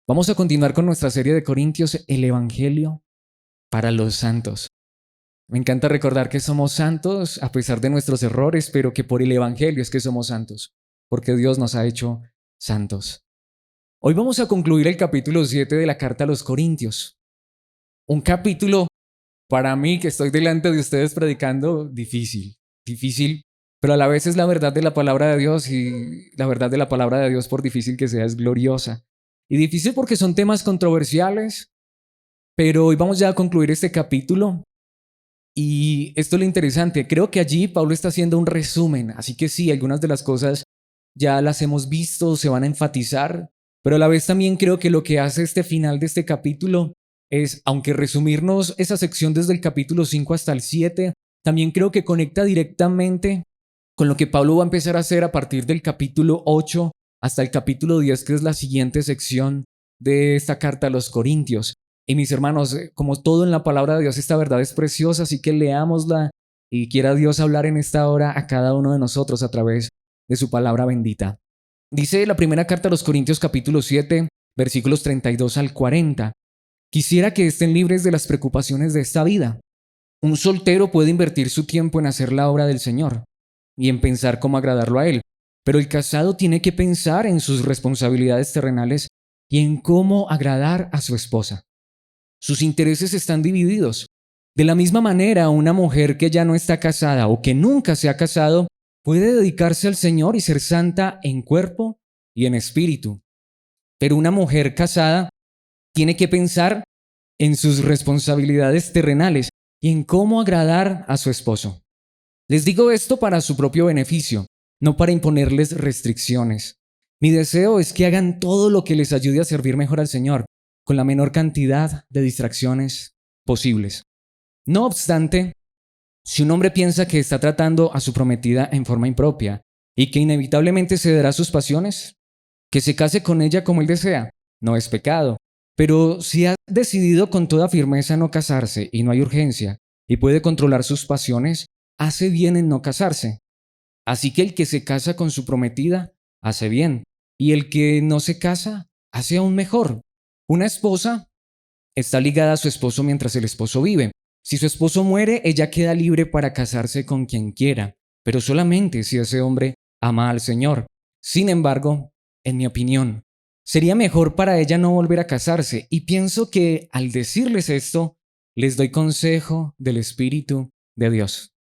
Vamos a continuar con nuestra serie de Corintios, el Evangelio para los santos. Me encanta recordar que somos santos a pesar de nuestros errores, pero que por el Evangelio es que somos santos, porque Dios nos ha hecho santos. Hoy vamos a concluir el capítulo 7 de la carta a los Corintios. Un capítulo para mí que estoy delante de ustedes predicando difícil, pero a la vez es la verdad de la palabra de Dios y la verdad de la palabra de Dios, por difícil que sea, es gloriosa. Y difícil porque son temas controversiales, pero hoy vamos ya a concluir este capítulo. Y esto es lo interesante, creo que allí Pablo está haciendo un resumen, así que sí, algunas de las cosas ya las hemos visto, se van a enfatizar, pero a la vez también creo que lo que hace este final de este capítulo es, aunque resumirnos esa sección desde el capítulo 5 hasta el 7, también creo que conecta directamente con lo que Pablo va a empezar a hacer a partir del capítulo 8 hasta el capítulo 10, que es la siguiente sección de esta carta a los Corintios. Y mis hermanos, como todo en la palabra de Dios, esta verdad es preciosa, así que leámosla y quiera Dios hablar en esta hora a cada uno de nosotros a través de su palabra bendita. Dice la primera carta a los Corintios capítulo 7, versículos 32 al 40. Quisiera que estén libres de las preocupaciones de esta vida. Un soltero puede invertir su tiempo en hacer la obra del Señor y en pensar cómo agradarlo a Él, pero el casado tiene que pensar en sus responsabilidades terrenales y en cómo agradar a su esposa. Sus intereses están divididos. De la misma manera, una mujer que ya no está casada o que nunca se ha casado puede dedicarse al Señor y ser santa en cuerpo y en espíritu. Pero una mujer casada tiene que pensar en sus responsabilidades terrenales y en cómo agradar a su esposo. Les digo esto para su propio beneficio, no para imponerles restricciones. Mi deseo es que hagan todo lo que les ayude a servir mejor al Señor, con la menor cantidad de distracciones posibles. No obstante, si un hombre piensa que está tratando a su prometida en forma impropia y que inevitablemente cederá a sus pasiones, que se case con ella como él desea, no es pecado. Pero si ha decidido con toda firmeza no casarse y no hay urgencia y puede controlar sus pasiones, hace bien en no casarse. Así que el que se casa con su prometida, hace bien. Y el que no se casa, hace aún mejor. Una esposa está ligada a su esposo mientras el esposo vive. Si su esposo muere, ella queda libre para casarse con quien quiera, pero solamente si ese hombre ama al Señor. Sin embargo, en mi opinión, sería mejor para ella no volver a casarse, y pienso que al decirles esto, les doy consejo del Espíritu de Dios.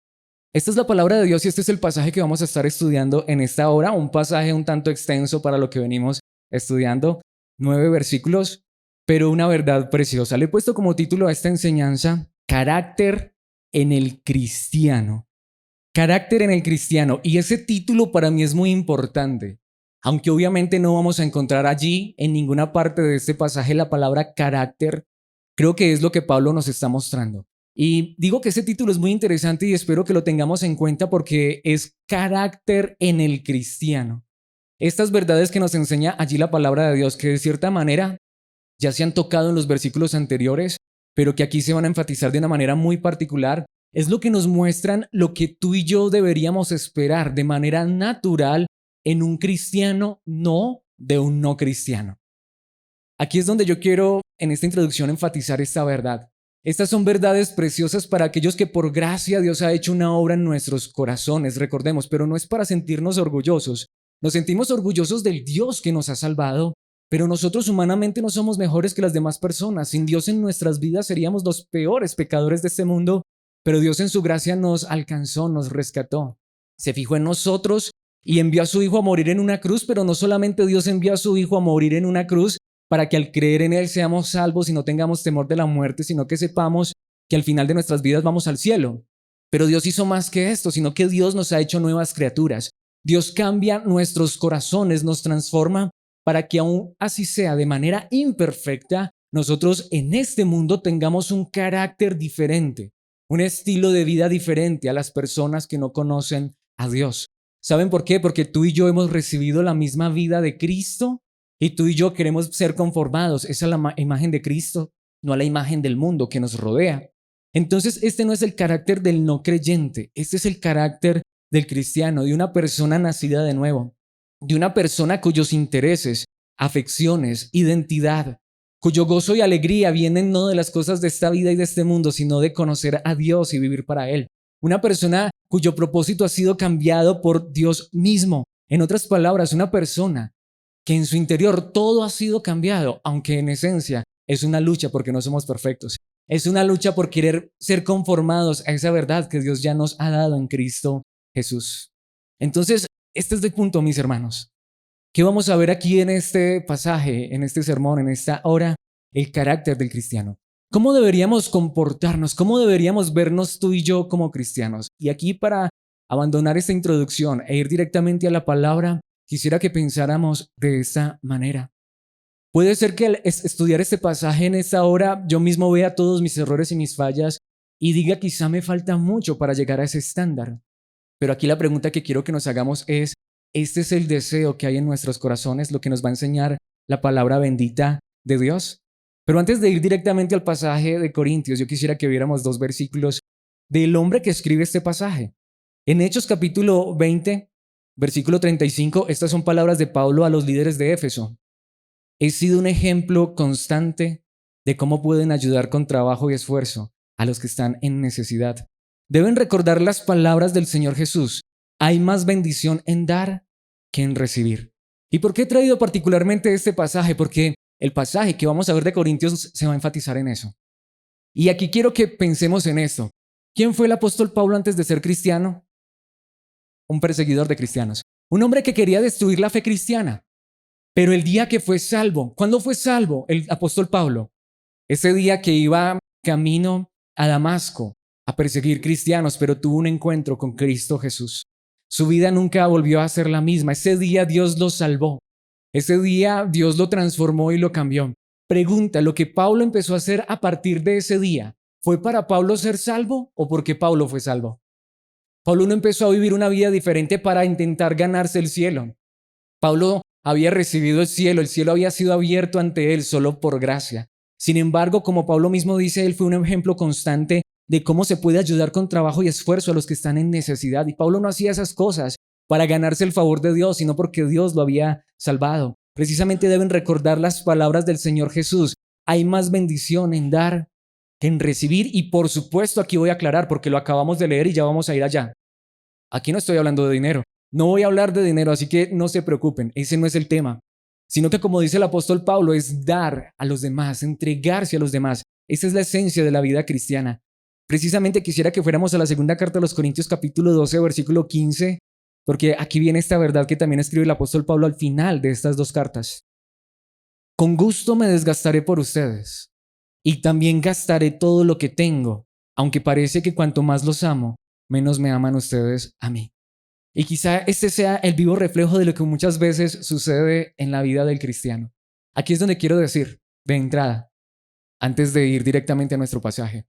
Esta es la palabra de Dios y este es el pasaje que vamos a estar estudiando en esta hora, un pasaje un tanto extenso para lo que venimos estudiando, 9 versículos, pero una verdad preciosa. Le he puesto como título a esta enseñanza, Carácter en el cristiano. Carácter en el cristiano. Y ese título para mí es muy importante, aunque obviamente no vamos a encontrar allí en ninguna parte de este pasaje la palabra carácter. Creo que es lo que Pablo nos está mostrando. Y digo que ese título es muy interesante y espero que lo tengamos en cuenta porque es carácter en el cristiano. Estas verdades que nos enseña allí la palabra de Dios, que de cierta manera ya se han tocado en los versículos anteriores, pero que aquí se van a enfatizar de una manera muy particular, es lo que nos muestran lo que tú y yo deberíamos esperar de manera natural en un cristiano, no de un no cristiano. Aquí es donde yo quiero en esta introducción enfatizar esta verdad. Estas son verdades preciosas para aquellos que por gracia Dios ha hecho una obra en nuestros corazones, recordemos, pero no es para sentirnos orgullosos. Nos sentimos orgullosos del Dios que nos ha salvado, pero nosotros humanamente no somos mejores que las demás personas. Sin Dios en nuestras vidas seríamos los peores pecadores de este mundo, pero Dios en su gracia nos alcanzó, nos rescató. Se fijó en nosotros y envió a su Hijo a morir en una cruz, pero no solamente Dios envió a su Hijo a morir en una cruz, para que al creer en Él seamos salvos y no tengamos temor de la muerte, sino que sepamos que al final de nuestras vidas vamos al cielo. Pero Dios hizo más que esto, sino que Dios nos ha hecho nuevas criaturas. Dios cambia nuestros corazones, nos transforma para que aún así sea de manera imperfecta, nosotros en este mundo tengamos un carácter diferente, un estilo de vida diferente a las personas que no conocen a Dios. ¿Saben por qué? Porque tú y yo hemos recibido la misma vida de Cristo. Y tú y yo queremos ser conformados, esa es la imagen de Cristo, no a la imagen del mundo que nos rodea. Entonces, este no es el carácter del no creyente, este es el carácter del cristiano, de una persona nacida de nuevo, de una persona cuyos intereses afecciones, identidad, cuyo gozo y alegría vienen no de las cosas de esta vida y de este mundo, sino de conocer a Dios y vivir para Él. Una persona cuyo propósito ha sido cambiado por Dios mismo. En otras palabras, una persona que en su interior todo ha sido cambiado, aunque en esencia es una lucha porque no somos perfectos. Es una lucha por querer ser conformados a esa verdad que Dios ya nos ha dado en Cristo Jesús. Entonces, este es el punto, mis hermanos. ¿Qué vamos a ver aquí en este pasaje, en este sermón, en esta hora? El carácter del cristiano. ¿Cómo deberíamos comportarnos? ¿Cómo deberíamos vernos tú y yo como cristianos? Y aquí, para abandonar esta introducción e ir directamente a la palabra, quisiera que pensáramos de esta manera. Puede ser que al estudiar este pasaje en esta hora yo mismo vea todos mis errores y mis fallas y diga quizá me falta mucho para llegar a ese estándar. Pero aquí la pregunta que quiero que nos hagamos es, ¿este es el deseo que hay en nuestros corazones, lo que nos va a enseñar la palabra bendita de Dios? Pero antes de ir directamente al pasaje de Corintios, yo quisiera que viéramos 2 versículos del hombre que escribe este pasaje. En Hechos capítulo 20, versículo 35, estas son palabras de Pablo a los líderes de Éfeso. He sido un ejemplo constante de cómo pueden ayudar con trabajo y esfuerzo a los que están en necesidad. Deben recordar las palabras del Señor Jesús. Hay más bendición en dar que en recibir. ¿Y por qué he traído particularmente este pasaje? Porque el pasaje que vamos a ver de Corintios se va a enfatizar en eso. Y aquí quiero que pensemos en esto. ¿Quién fue el apóstol Pablo antes de ser cristiano? Un perseguidor de cristianos. Un hombre que quería destruir la fe cristiana. Pero el día que fue salvo, ¿cuándo fue salvo el apóstol Pablo? Ese día que iba camino a Damasco a perseguir cristianos, pero tuvo un encuentro con Cristo Jesús. Su vida nunca volvió a ser la misma. Ese día Dios lo salvó. Ese día Dios lo transformó y lo cambió. Pregunta, ¿lo que Pablo empezó a hacer a partir de ese día fue para Pablo ser salvo o porque Pablo fue salvo? Pablo no empezó a vivir una vida diferente para intentar ganarse el cielo. Pablo había recibido el cielo había sido abierto ante él solo por gracia. Sin embargo, como Pablo mismo dice, él fue un ejemplo constante de cómo se puede ayudar con trabajo y esfuerzo a los que están en necesidad. Y Pablo no hacía esas cosas para ganarse el favor de Dios, sino porque Dios lo había salvado. Precisamente deben recordar las palabras del Señor Jesús. Hay más bendición en dar que en recibir. Y por supuesto, aquí voy a aclarar porque lo acabamos de leer y ya vamos a ir allá. Aquí no estoy hablando de dinero. No voy a hablar de dinero, así que no se preocupen, ese no es el tema. Sino que, como dice el apóstol Pablo, es dar a los demás, entregarse a los demás. Esa es la esencia de la vida cristiana. Precisamente quisiera que fuéramos a la segunda carta de los Corintios capítulo 12, versículo 15, porque aquí viene esta verdad que también escribe el apóstol Pablo al final de estas 2 cartas. Con gusto me desgastaré por ustedes y también gastaré todo lo que tengo, aunque parece que cuanto más los amo, menos me aman ustedes a mí. Y quizá este sea el vivo reflejo de lo que muchas veces sucede en la vida del cristiano. Aquí es donde quiero decir, de entrada, antes de ir directamente a nuestro pasaje.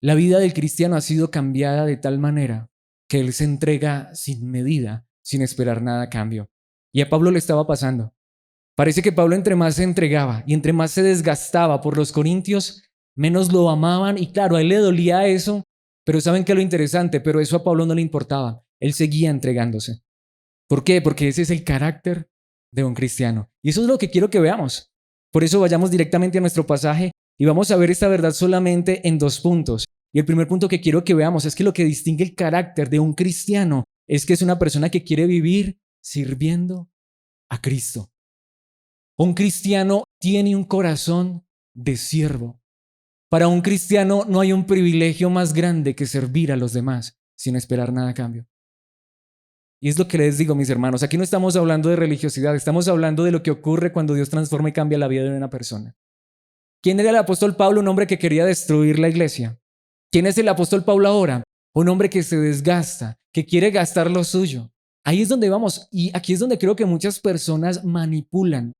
La vida del cristiano ha sido cambiada de tal manera que él se entrega sin medida, sin esperar nada a cambio. Y a Pablo le estaba pasando. Parece que Pablo entre más se entregaba y entre más se desgastaba por los corintios, menos lo amaban y claro, a él le dolía eso, pero ¿saben qué es lo interesante? Pero eso a Pablo no le importaba. Él seguía entregándose. ¿Por qué? Porque ese es el carácter de un cristiano. Y eso es lo que quiero que veamos. Por eso vayamos directamente a nuestro pasaje y vamos a ver esta verdad solamente en 2 puntos. Y el primer punto que quiero que veamos es que lo que distingue el carácter de un cristiano es que es una persona que quiere vivir sirviendo a Cristo. Un cristiano tiene un corazón de siervo. Para un cristiano no hay un privilegio más grande que servir a los demás sin esperar nada a cambio. Y es lo que les digo, mis hermanos, aquí no estamos hablando de religiosidad, estamos hablando de lo que ocurre cuando Dios transforma y cambia la vida de una persona. ¿Quién era el apóstol Pablo? Un hombre que quería destruir la iglesia. ¿Quién es el apóstol Pablo ahora? Un hombre que se desgasta, que quiere gastar lo suyo. Ahí es donde vamos y aquí es donde creo que muchas personas manipulan.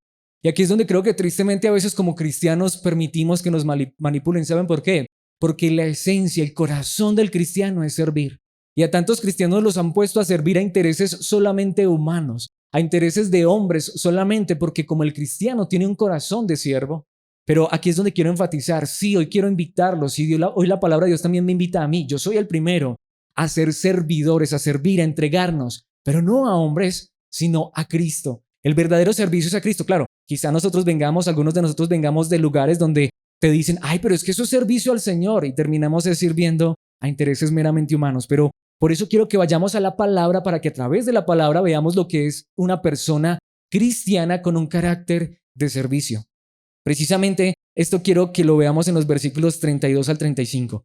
Y aquí es donde creo que tristemente a veces como cristianos permitimos que nos manipulen. ¿Saben por qué? Porque la esencia, el corazón del cristiano es servir. Y a tantos cristianos los han puesto a servir a intereses solamente humanos, a intereses de hombres solamente porque como el cristiano tiene un corazón de siervo. Pero aquí es donde quiero enfatizar, sí, hoy quiero invitarlos, sí, hoy la palabra de Dios también me invita a mí, yo soy el primero a ser servidores, a servir, a entregarnos, pero no a hombres, sino a Cristo. El verdadero servicio es a Cristo. Claro, quizá algunos de nosotros vengamos de lugares donde te dicen, ay, pero es que eso es servicio al Señor, y terminamos sirviendo a intereses meramente humanos. Pero por eso quiero que vayamos a la palabra para que a través de la palabra veamos lo que es una persona cristiana con un carácter de servicio. Precisamente esto quiero que lo veamos en los versículos 32 al 35.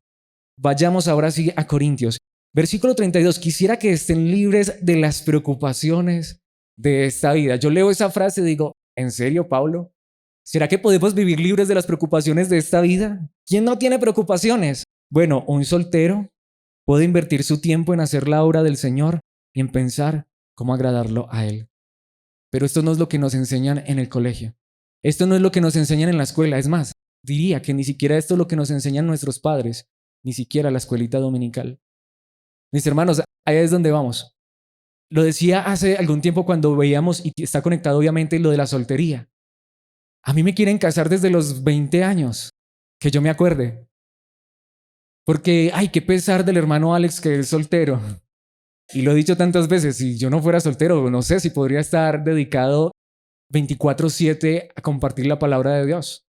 Vayamos ahora sí a Corintios. Versículo 32. Quisiera que estén libres de las preocupaciones de esta vida. Yo leo esa frase y digo, ¿en serio, Pablo? ¿Será que podemos vivir libres de las preocupaciones de esta vida? ¿Quién no tiene preocupaciones? Bueno, un soltero puede invertir su tiempo en hacer la obra del Señor y en pensar cómo agradarlo a Él. Pero esto no es lo que nos enseñan en el colegio. Esto no es lo que nos enseñan en la escuela. Es más, diría que ni siquiera esto es lo que nos enseñan nuestros padres, ni siquiera la escuelita dominical. Mis hermanos, ahí es donde vamos. Lo decía hace algún tiempo cuando veíamos, y está conectado obviamente, lo de la soltería. A mí me quieren casar desde los 20 años, que yo me acuerde. Porque, ay, qué pesar del hermano Alex que es soltero. Y lo he dicho tantas veces, si yo no fuera soltero, no sé si podría estar dedicado 24/7 a compartir la palabra de Dios.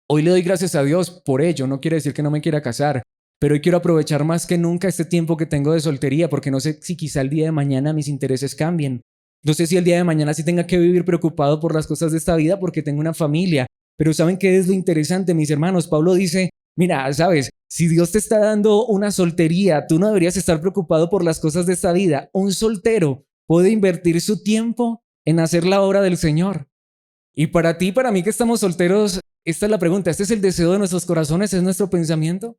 Hoy le doy gracias a Dios por ello, no quiere decir que no me quiera casar, pero hoy quiero aprovechar más que nunca este tiempo que tengo de soltería, porque no sé si quizá el día de mañana mis intereses cambien. No sé si el día de mañana sí tenga que vivir preocupado por las cosas de esta vida porque tengo una familia. Pero ¿saben qué es lo interesante, mis hermanos? Pablo dice, mira, sabes, si Dios te está dando una soltería, tú no deberías estar preocupado por las cosas de esta vida. Un soltero puede invertir su tiempo en hacer la obra del Señor. Y para ti, para mí que estamos solteros, esta es la pregunta, ¿este es el deseo de nuestros corazones? ¿Es nuestro pensamiento?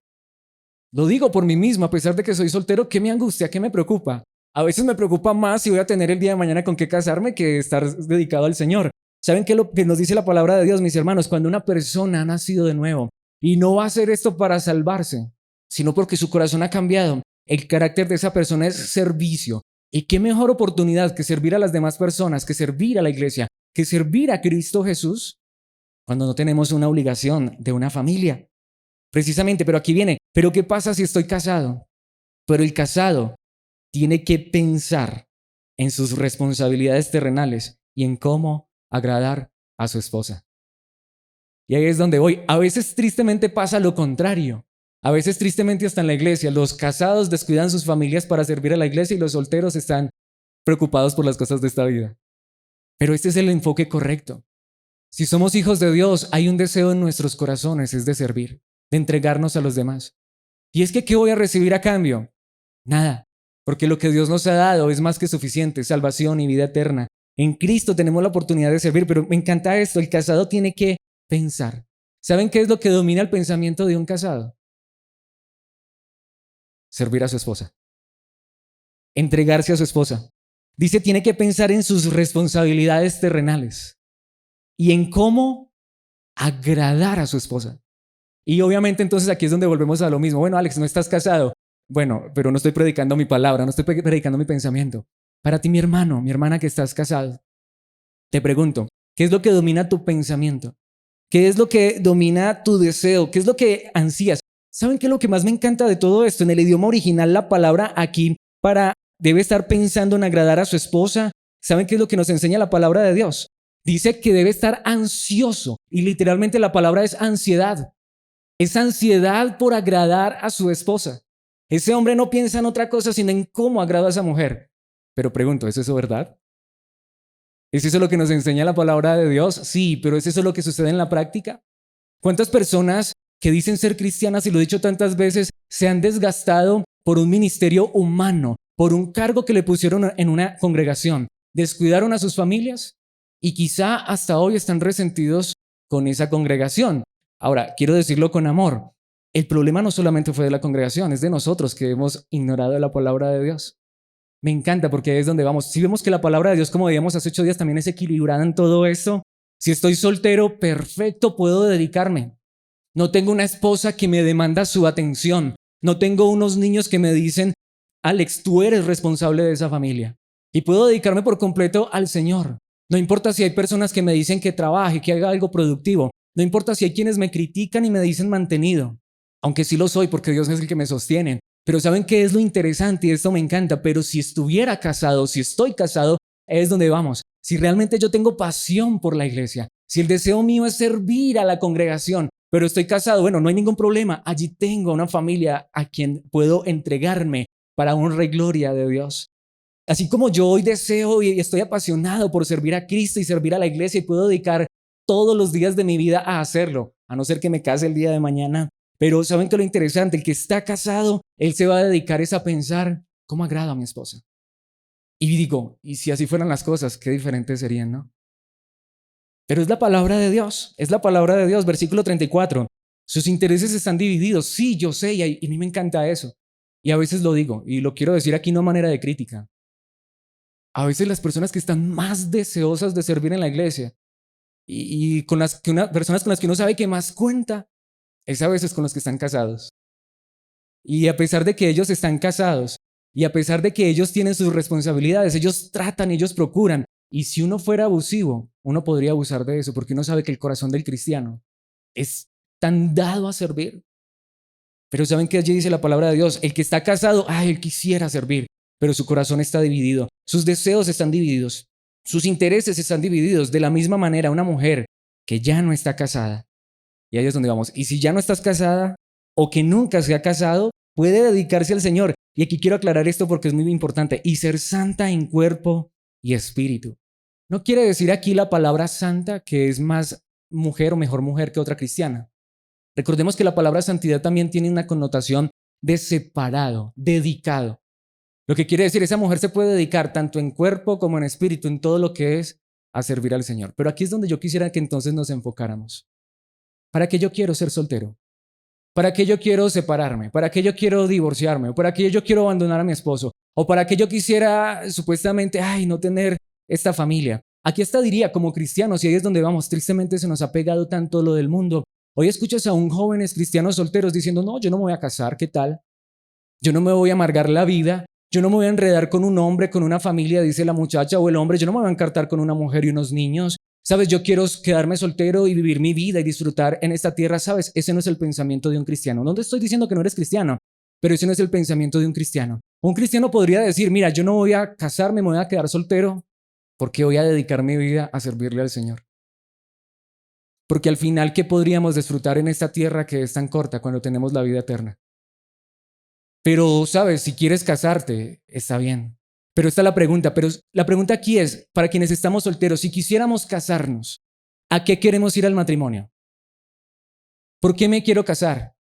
Lo digo por mí mismo, a pesar de que soy soltero, ¿qué me angustia? ¿Qué me preocupa? A veces me preocupa más si voy a tener el día de mañana con qué casarme que estar dedicado al Señor. ¿Saben qué es lo que nos dice la palabra de Dios, mis hermanos? Cuando una persona ha nacido de nuevo y no va a hacer esto para salvarse, sino porque su corazón ha cambiado, el carácter de esa persona es servicio. ¿Y qué mejor oportunidad que servir a las demás personas, que servir a la iglesia, que servir a Cristo Jesús cuando no tenemos una obligación de una familia? Precisamente, pero aquí viene, ¿pero qué pasa si estoy casado? Pero el casado tiene que pensar en sus responsabilidades terrenales y en cómo agradar a su esposa. Y ahí es donde voy. A veces tristemente pasa lo contrario. A veces tristemente hasta en la iglesia, los casados descuidan sus familias para servir a la iglesia y los solteros están preocupados por las cosas de esta vida. Pero este es el enfoque correcto. Si somos hijos de Dios, hay un deseo en nuestros corazones, es de servir, de entregarnos a los demás. Y es que, ¿qué voy a recibir a cambio? Nada, porque lo que Dios nos ha dado es más que suficiente, salvación y vida eterna. En Cristo tenemos la oportunidad de servir, pero me encanta esto, el casado tiene que pensar. ¿Saben qué es lo que domina el pensamiento de un casado? Servir a su esposa, entregarse a su esposa. Dice, tiene que pensar en sus responsabilidades terrenales y en cómo agradar a su esposa. Y obviamente entonces aquí es donde volvemos a lo mismo. Bueno, Alex, no estás casado. Bueno, pero no estoy predicando mi palabra, no estoy predicando mi pensamiento. Para ti, mi hermano, mi hermana que estás casado, te pregunto, ¿qué es lo que domina tu pensamiento? ¿Qué es lo que domina tu deseo? ¿Qué es lo que ansías? ¿Saben qué es lo que más me encanta de todo esto? En el idioma original, la palabra aquí debe estar pensando en agradar a su esposa. ¿Saben qué es lo que nos enseña la palabra de Dios? Dice que debe estar ansioso y literalmente la palabra es ansiedad. Es ansiedad por agradar a su esposa. Ese hombre no piensa en otra cosa sino en cómo agrada a esa mujer. Pero pregunto, ¿es eso verdad? ¿Es eso lo que nos enseña la palabra de Dios? Sí, pero ¿es eso lo que sucede en la práctica? ¿Cuántas personas que dicen ser cristianas, y lo he dicho tantas veces, se han desgastado por un ministerio humano, por un cargo que le pusieron en una congregación? Descuidaron a sus familias y quizá hasta hoy están resentidos con esa congregación. Ahora, quiero decirlo con amor. El problema no solamente fue de la congregación, es de nosotros que hemos ignorado la palabra de Dios. Me encanta porque es donde vamos. Si vemos que la palabra de Dios, como veíamos hace 8 días, también es equilibrada en todo esto. Si estoy soltero, perfecto, puedo dedicarme. No tengo una esposa que me demanda su atención. No tengo unos niños que me dicen, Alex, tú eres responsable de esa familia. Y puedo dedicarme por completo al Señor. No importa si hay personas que me dicen que trabaje, que haga algo productivo. No importa si hay quienes me critican y me dicen mantenido. Aunque sí lo soy porque Dios es el que me sostiene. Pero ¿saben qué es lo interesante? Y esto me encanta. Pero si estuviera casado, si estoy casado, es donde vamos. si realmente yo tengo pasión por la iglesia, si el deseo mío es servir a la congregación, pero estoy casado, bueno, no hay ningún problema. Allí tengo una familia a quien puedo entregarme para honra y gloria de Dios. Así como yo hoy deseo y estoy apasionado por servir a Cristo y servir a la iglesia y puedo dedicar todos los días de mi vida a hacerlo, a no ser que me case el día de mañana. Pero ¿saben qué es lo interesante? El que está casado, él se va a dedicar es a pensar, ¿cómo agrado a mi esposa? Y digo, y si así fueran las cosas, qué diferentes serían, ¿no? Pero es la palabra de Dios, es la palabra de Dios, versículo 34. Sus intereses están divididos, sí, yo sé, y a mí me encanta eso. Y a veces lo digo, y lo quiero decir aquí no a manera de crítica. A veces las personas que están más deseosas de servir en la iglesia y con las que personas con las que uno sabe que más cuenta, es a veces con los que están casados. Y a pesar de que ellos están casados y a pesar de que ellos tienen sus responsabilidades, ellos tratan, ellos procuran. Y si uno fuera abusivo, uno podría abusar de eso porque uno sabe que el corazón del cristiano es tan dado a servir. Pero ¿saben qué allí dice la palabra de Dios? El que está casado, él quisiera servir, pero su corazón está dividido. Sus deseos están divididos. Sus intereses están divididos. De la misma manera, una mujer que ya no está casada, y ahí es donde vamos, y si ya no estás casada o que nunca se ha casado, puede dedicarse al Señor. Y aquí quiero aclarar esto porque es muy importante. Y ser santa en cuerpo y espíritu. No quiere decir aquí la palabra santa que es más mujer o mejor mujer que otra cristiana. Recordemos que la palabra santidad también tiene una connotación de separado, dedicado. Lo que quiere decir, esa mujer se puede dedicar tanto en cuerpo como en espíritu, en todo lo que es a servir al Señor. Pero aquí es donde yo quisiera que entonces nos enfocáramos. ¿Para qué yo quiero ser soltero? ¿Para qué yo quiero separarme? ¿Para qué yo quiero divorciarme? ¿O para qué yo quiero abandonar a mi esposo? ¿O para qué yo quisiera supuestamente, no tener esta familia? Aquí hasta diría, como cristianos, y ahí es donde vamos, tristemente se nos ha pegado tanto lo del mundo. Hoy escuchas a un jóvenes cristianos solteros diciendo, no, yo no me voy a casar, ¿qué tal? Yo no me voy a amargar la vida, yo no me voy a enredar con un hombre, con una familia, dice la muchacha o el hombre, yo no me voy a encartar con una mujer y unos niños. ¿Sabes? Yo quiero quedarme soltero y vivir mi vida y disfrutar en esta tierra. ¿Sabes? Ese no es el pensamiento de un cristiano. No te estoy diciendo que no eres cristiano, pero ese no es el pensamiento de un cristiano. Un cristiano podría decir, mira, yo no voy a casarme, me voy a quedar soltero porque voy a dedicar mi vida a servirle al Señor. Porque al final, ¿qué podríamos disfrutar en esta tierra que es tan corta cuando tenemos la vida eterna? Pero, ¿sabes? Si quieres casarte, está bien. Pero esta es la pregunta. Pero la pregunta aquí es, para quienes estamos solteros, si quisiéramos casarnos, ¿a qué queremos ir al matrimonio? ¿Por qué me quiero casar?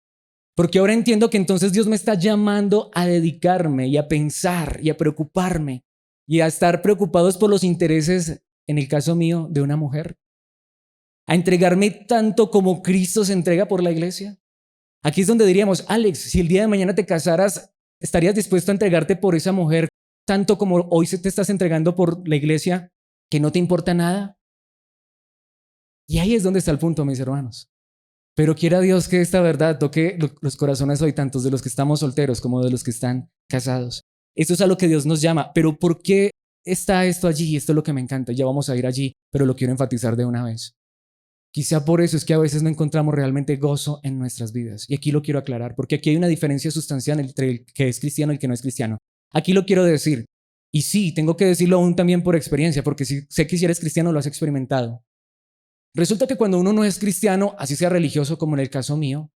Porque ahora entiendo que entonces Dios me está llamando a dedicarme y a pensar y a preocuparme y a estar preocupados por los intereses, en el caso mío, de una mujer. A entregarme tanto como Cristo se entrega por la iglesia. Aquí es donde diríamos, Alex, si el día de mañana te casaras, ¿estarías dispuesto a entregarte por esa mujer tanto como hoy te estás entregando por la iglesia, que no te importa nada? Y ahí es donde está el punto, mis hermanos. Pero quiera Dios que esta verdad toque los corazones hoy, tanto de los que estamos solteros como de los que están casados. Esto es a lo que Dios nos llama. Pero ¿por qué está esto allí? Esto es lo que me encanta. Ya vamos a ir allí, pero lo quiero enfatizar de una vez. Quizá por eso es que a veces no encontramos realmente gozo en nuestras vidas. Y aquí lo quiero aclarar, porque aquí hay una diferencia sustancial entre el que es cristiano y el que no es cristiano. Aquí lo quiero decir. Y sí, tengo que decirlo aún también por experiencia, porque si sé que si eres cristiano lo has experimentado. Resulta que cuando uno no es cristiano, así sea religioso como en el caso mío,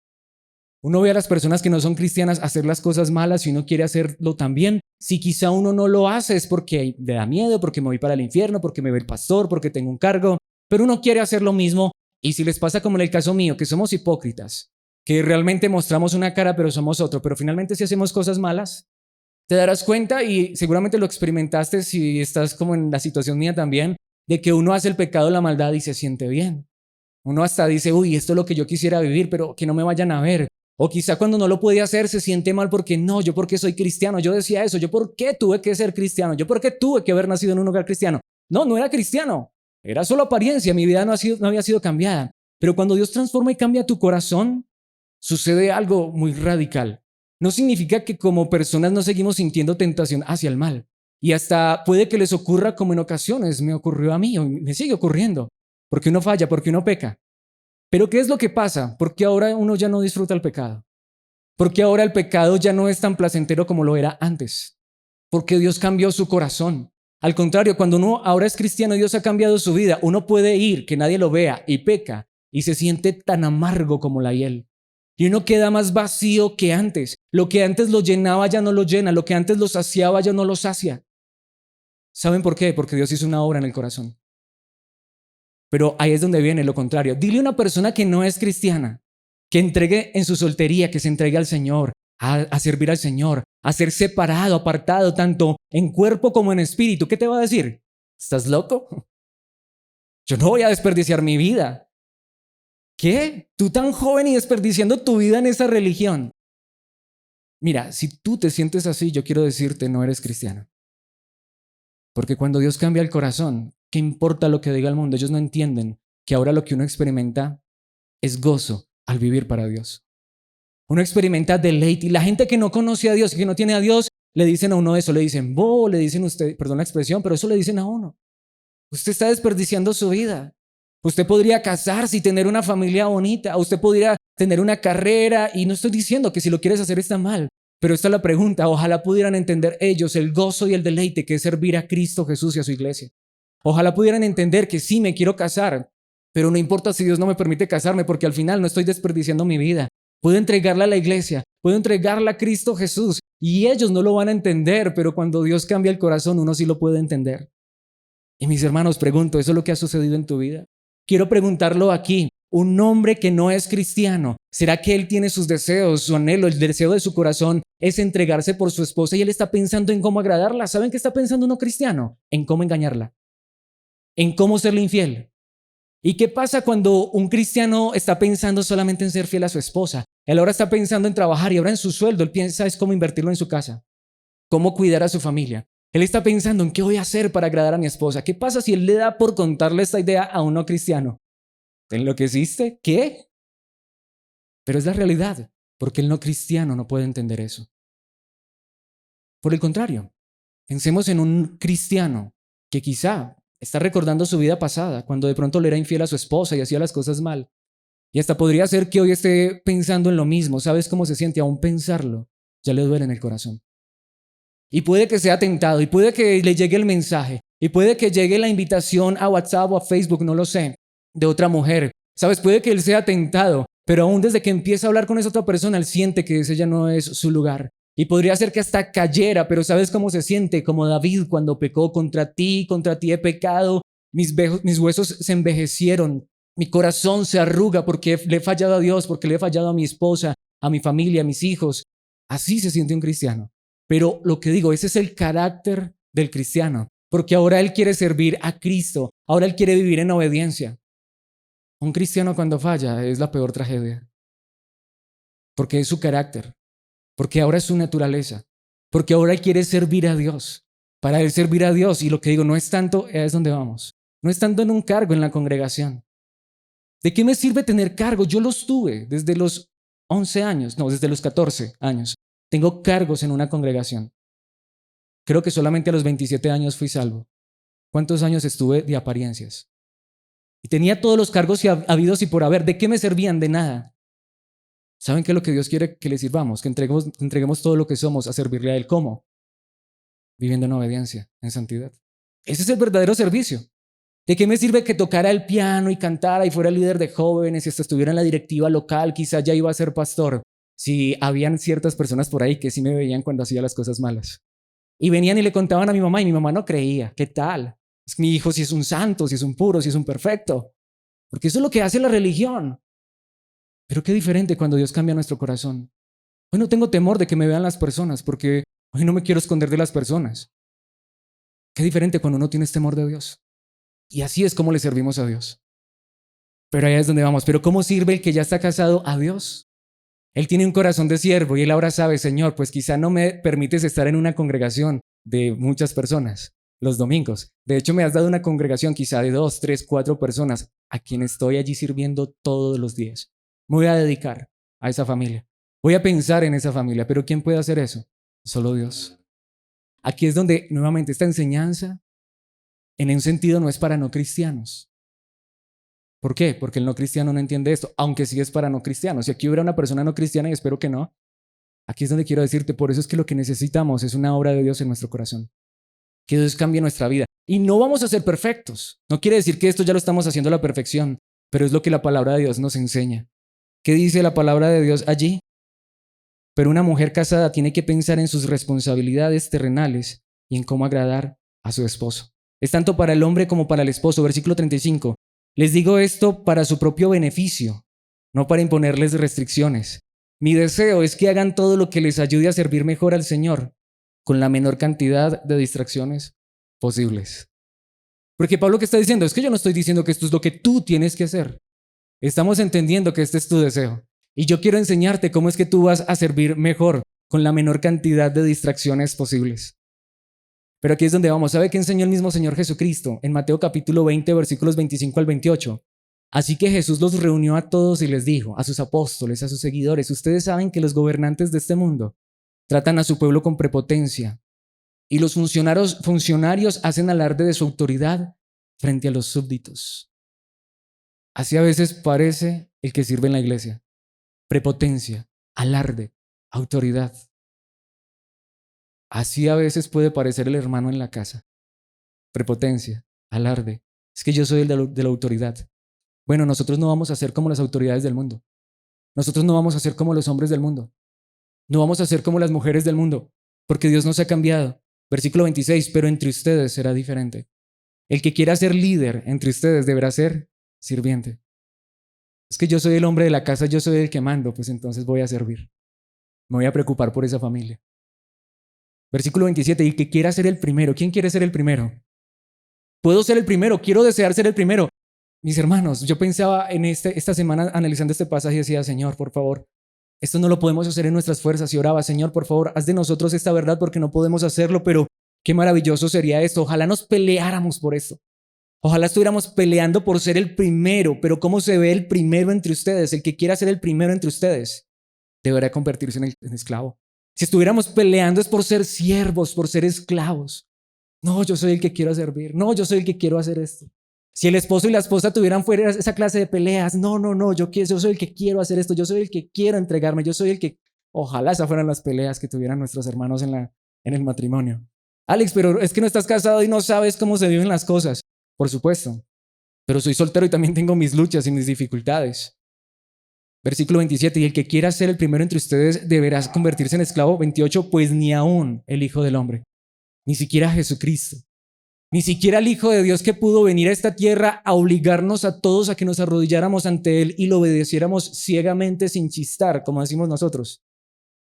uno ve a las personas que no son cristianas hacer las cosas malas y uno quiere hacerlo también. Si quizá uno no lo hace es porque le da miedo, porque me voy para el infierno, porque me ve el pastor, porque tengo un cargo, pero uno quiere hacer lo mismo. Y si les pasa como en el caso mío, que somos hipócritas, que realmente mostramos una cara pero somos otro, pero finalmente si hacemos cosas malas, te darás cuenta y seguramente lo experimentaste si estás como en la situación mía también, de que uno hace el pecado, la maldad y se siente bien. Uno hasta dice, uy, esto es lo que yo quisiera vivir, pero que no me vayan a ver. O quizá cuando no lo puede hacer se siente mal porque no, yo porque soy cristiano, yo decía eso, yo por qué tuve que ser cristiano, yo por qué tuve que haber nacido en un hogar cristiano. No, no era cristiano. Era solo apariencia, mi vida no había sido cambiada. Pero cuando Dios transforma y cambia tu corazón, sucede algo muy radical. No significa que como personas no seguimos sintiendo tentación hacia el mal. Y hasta puede que les ocurra como en ocasiones me ocurrió a mí, o me sigue ocurriendo. Porque uno falla, porque uno peca. Pero ¿qué es lo que pasa? Porque ahora uno ya no disfruta el pecado. Porque ahora el pecado ya no es tan placentero como lo era antes. Porque Dios cambió su corazón. Al contrario, cuando uno ahora es cristiano, Dios ha cambiado su vida. Uno puede ir, que nadie lo vea, y peca, y se siente tan amargo como la hiel. Y uno queda más vacío que antes. Lo que antes lo llenaba ya no lo llena. Lo que antes lo saciaba ya no lo sacia. ¿Saben por qué? Porque Dios hizo una obra en el corazón. Pero ahí es donde viene lo contrario. Dile a una persona que no es cristiana, que entregue en su soltería, que se entregue al Señor, a servir al Señor, a ser separado, apartado, tanto en cuerpo como en espíritu. ¿Qué te va a decir? ¿Estás loco? Yo no voy a desperdiciar mi vida. ¿Qué? ¿Tú tan joven y desperdiciando tu vida en esa religión? Mira, si tú te sientes así, yo quiero decirte, no eres cristiano. Porque cuando Dios cambia el corazón, ¿qué importa lo que diga el mundo? Ellos no entienden que ahora lo que uno experimenta es gozo al vivir para Dios. Uno experimenta deleite y la gente que no conoce a Dios y que no tiene a Dios, le dicen a uno eso, le dicen, le dicen usted, perdón la expresión, pero eso le dicen a uno. Usted está desperdiciando su vida. Usted podría casarse y tener una familia bonita. Usted podría tener una carrera y no estoy diciendo que si lo quieres hacer está mal. Pero esta es la pregunta. Ojalá pudieran entender ellos el gozo y el deleite que es servir a Cristo Jesús y a su iglesia. Ojalá pudieran entender que sí me quiero casar, pero no importa si Dios no me permite casarme porque al final no estoy desperdiciando mi vida. Puedo entregarla a la iglesia, puedo entregarla a Cristo Jesús y ellos no lo van a entender, pero cuando Dios cambia el corazón uno sí lo puede entender. Y mis hermanos, pregunto, ¿eso es lo que ha sucedido en tu vida? Quiero preguntarlo aquí. Un hombre que no es cristiano, ¿será que él tiene sus deseos, su anhelo, el deseo de su corazón es entregarse por su esposa y él está pensando en cómo agradarla? ¿Saben qué está pensando uno cristiano? En cómo engañarla, en cómo serle infiel. ¿Y qué pasa cuando un cristiano está pensando solamente en ser fiel a su esposa? Él ahora está pensando en trabajar y ahora en su sueldo él piensa es cómo invertirlo en su casa, cómo cuidar a su familia. Él está pensando en qué voy a hacer para agradar a mi esposa. ¿Qué pasa si él le da por contarle esta idea a un no cristiano? ¿Te enloqueciste? ¿Qué? Pero es la realidad, porque el no cristiano no puede entender eso. Por el contrario, pensemos en un cristiano que quizá está recordando su vida pasada, cuando de pronto le era infiel a su esposa y hacía las cosas mal. Y hasta podría ser que hoy esté pensando en lo mismo. ¿Sabes cómo se siente? Aún pensarlo, ya le duele en el corazón. Y puede que sea tentado, y puede que le llegue el mensaje, y puede que llegue la invitación a WhatsApp o a Facebook, no lo sé, de otra mujer. ¿Sabes? Puede que él sea tentado, pero aún desde que empieza a hablar con esa otra persona, él siente que ese ya no es su lugar. Y podría ser que hasta cayera, pero ¿sabes cómo se siente? Como David cuando pecó contra ti he pecado, mis huesos se envejecieron, mi corazón se arruga porque le he fallado a Dios, porque le he fallado a mi esposa, a mi familia, a mis hijos. Así se siente un cristiano. Pero lo que digo, ese es el carácter del cristiano, porque ahora él quiere servir a Cristo, ahora él quiere vivir en obediencia. Un cristiano cuando falla es la peor tragedia, porque es su carácter, porque ahora es su naturaleza, porque ahora él quiere servir a Dios. Para él servir a Dios, y lo que digo, no es tanto, es donde vamos, no es tanto en un cargo en la congregación. ¿De qué me sirve tener cargo? Yo los tuve desde los 11 años, no, desde los 14 años. Tengo cargos en una congregación. Creo que solamente a los 27 años fui salvo. ¿Cuántos años estuve de apariencias? Y tenía todos los cargos habidos y por haber. ¿De qué me servían? De nada. ¿Saben qué es lo que Dios quiere que le sirvamos? Que entreguemos todo lo que somos a servirle a Él. ¿Cómo? Viviendo en obediencia, en santidad. Ese es el verdadero servicio. ¿De qué me sirve que tocara el piano y cantara y fuera líder de jóvenes y hasta estuviera en la directiva local? Quizá ya iba a ser pastor. Si habían ciertas personas por ahí que sí me veían cuando hacía las cosas malas. Y venían y le contaban a mi mamá y mi mamá no creía. ¿Qué tal? Es que mi hijo si es un santo, si es un puro, si es un perfecto. Porque eso es lo que hace la religión. Pero qué diferente cuando Dios cambia nuestro corazón. Hoy no tengo temor de que me vean las personas porque hoy no me quiero esconder de las personas. Qué diferente cuando no tienes temor de Dios. Y así es como le servimos a Dios. Pero allá es donde vamos. Pero ¿cómo sirve el que ya está casado a Dios? Él tiene un corazón de siervo y él ahora sabe, Señor, pues quizá no me permites estar en una congregación de muchas personas los domingos. De hecho, me has dado una congregación quizá de 2, 3, 4 personas a quien estoy allí sirviendo todos los días. Me voy a dedicar a esa familia. Voy a pensar en esa familia, pero ¿quién puede hacer eso? Solo Dios. Aquí es donde nuevamente esta enseñanza en un sentido no es para no cristianos. ¿Por qué? Porque el no cristiano no entiende esto, aunque sí es para no cristianos. Si aquí hubiera una persona no cristiana, y espero que no, aquí es donde quiero decirte, por eso es que lo que necesitamos es una obra de Dios en nuestro corazón. que Dios cambie nuestra vida. Y no vamos a ser perfectos. No quiere decir que esto ya lo estamos haciendo a la perfección, pero es lo que la palabra de Dios nos enseña. ¿Qué dice la palabra de Dios allí? Pero una mujer casada tiene que pensar en sus responsabilidades terrenales y en cómo agradar a su esposo. Es tanto para el hombre como para el esposo. Versículo 35. Les digo esto para su propio beneficio, no para imponerles restricciones. Mi deseo es que hagan todo lo que les ayude a servir mejor al Señor, con la menor cantidad de distracciones posibles. Porque Pablo, ¿qué está diciendo? Es que yo no estoy diciendo que esto es lo que tú tienes que hacer. Estamos entendiendo que este es tu deseo. Y yo quiero enseñarte cómo es que tú vas a servir mejor, con la menor cantidad de distracciones posibles. Pero aquí es donde vamos. ¿Sabe qué enseñó el mismo Señor Jesucristo? En Mateo capítulo 20, versículos 25 al 28. Así que Jesús los reunió a todos y les dijo, a sus apóstoles, a sus seguidores, ustedes saben que los gobernantes de este mundo tratan a su pueblo con prepotencia y los funcionarios hacen alarde de su autoridad frente a los súbditos. Así a veces parece el que sirve en la iglesia. Prepotencia, alarde, autoridad. Así a veces puede parecer el hermano en la casa. Prepotencia, alarde. Es que yo soy el de la autoridad. Bueno, nosotros no vamos a ser como las autoridades del mundo. Nosotros no vamos a ser como los hombres del mundo. No vamos a ser como las mujeres del mundo, porque Dios nos ha cambiado. Versículo 26, pero entre ustedes será diferente. El que quiera ser líder entre ustedes deberá ser sirviente. Es que yo soy el hombre de la casa, yo soy el que mando, pues entonces voy a servir. Me voy a preocupar por esa familia. Versículo 27, y que quiera ser el primero. ¿Quién quiere ser el primero? Puedo ser el primero, quiero desear ser el primero. Mis hermanos, yo pensaba en esta semana analizando este pasaje y decía, Señor, por favor, esto no lo podemos hacer en nuestras fuerzas. Y oraba, Señor, por favor, haz de nosotros esta verdad porque no podemos hacerlo, pero qué maravilloso sería esto. Ojalá nos peleáramos por esto. Ojalá estuviéramos peleando por ser el primero, pero ¿cómo se ve el primero entre ustedes? El que quiera ser el primero entre ustedes deberá convertirse en esclavo. Si estuviéramos peleando es por ser siervos, por ser esclavos. No, yo soy el que quiero servir. No, yo soy el que quiero hacer esto. Si el esposo y la esposa tuvieran fuera esa clase de peleas, no, yo soy el que quiero hacer esto, yo soy el que quiero entregarme, yo soy el que... Ojalá esas fueran las peleas que tuvieran nuestros hermanos en el matrimonio. Alex, pero es que no estás casado y no sabes cómo se viven las cosas. Por supuesto, pero soy soltero y también tengo mis luchas y mis dificultades. Versículo 27, y el que quiera ser el primero entre ustedes deberá convertirse en esclavo. 28, pues ni aún el Hijo del Hombre, ni siquiera Jesucristo, ni siquiera el Hijo de Dios que pudo venir a esta tierra a obligarnos a todos a que nos arrodilláramos ante Él y lo obedeciéramos ciegamente sin chistar, como decimos nosotros.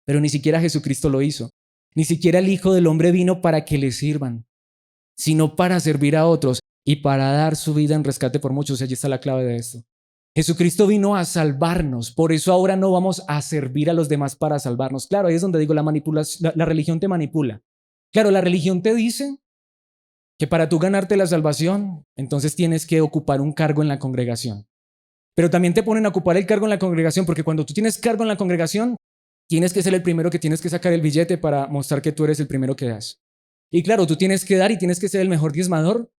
Pero ni siquiera Jesucristo lo hizo. Ni siquiera el Hijo del Hombre vino para que le sirvan, sino para servir a otros y para dar su vida en rescate por muchos. Y allí está la clave de esto. Jesucristo vino a salvarnos, por eso ahora no vamos a servir a los demás para salvarnos. Claro, ahí es donde digo, la religión te manipula. Claro, la religión te dice que para tú ganarte la salvación, entonces tienes que ocupar un cargo en la congregación. Pero también te ponen a ocupar el cargo en la congregación, porque cuando tú tienes cargo en la congregación, tienes que ser el primero que tienes que sacar el billete para mostrar que tú eres el primero que das. Y claro, tú tienes que dar y tienes que ser el mejor diezmador,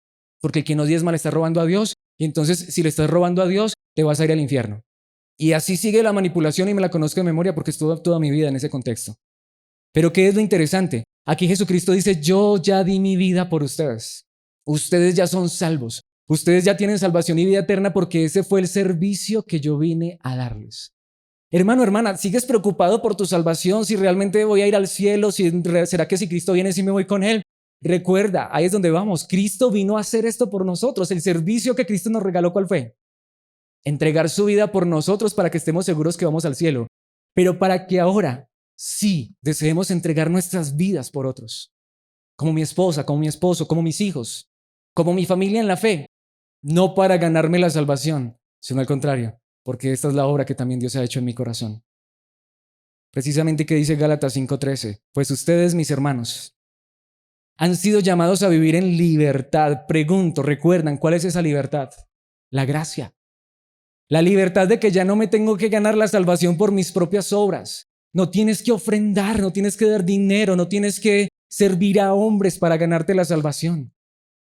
porque el que no diezma le está robando a Dios, y entonces si le estás robando a Dios, te vas a ir al infierno. Y así sigue la manipulación y me la conozco de memoria porque estuve toda mi vida en ese contexto. Pero ¿qué es lo interesante? Aquí Jesucristo dice, yo ya di mi vida por ustedes. Ustedes ya son salvos. Ustedes ya tienen salvación y vida eterna porque ese fue el servicio que yo vine a darles. Hermano, hermana, ¿sigues preocupado por tu salvación? Si realmente voy a ir al cielo, ¿será que si Cristo viene, si me voy con Él? Recuerda, ahí es donde vamos. Cristo vino a hacer esto por nosotros. El servicio que Cristo nos regaló, ¿cuál fue? Entregar su vida por nosotros para que estemos seguros que vamos al cielo. Pero para que ahora sí deseemos entregar nuestras vidas por otros. Como mi esposa, como mi esposo, como mis hijos, como mi familia en la fe. No para ganarme la salvación, sino al contrario, porque esta es la obra que también Dios ha hecho en mi corazón. Precisamente que dice Gálatas 5:13, pues ustedes, mis hermanos, han sido llamados a vivir en libertad. Pregunto, ¿recuerdan cuál es esa libertad? La gracia. La libertad de que ya no me tengo que ganar la salvación por mis propias obras. No tienes que ofrendar, no tienes que dar dinero, no tienes que servir a hombres para ganarte la salvación.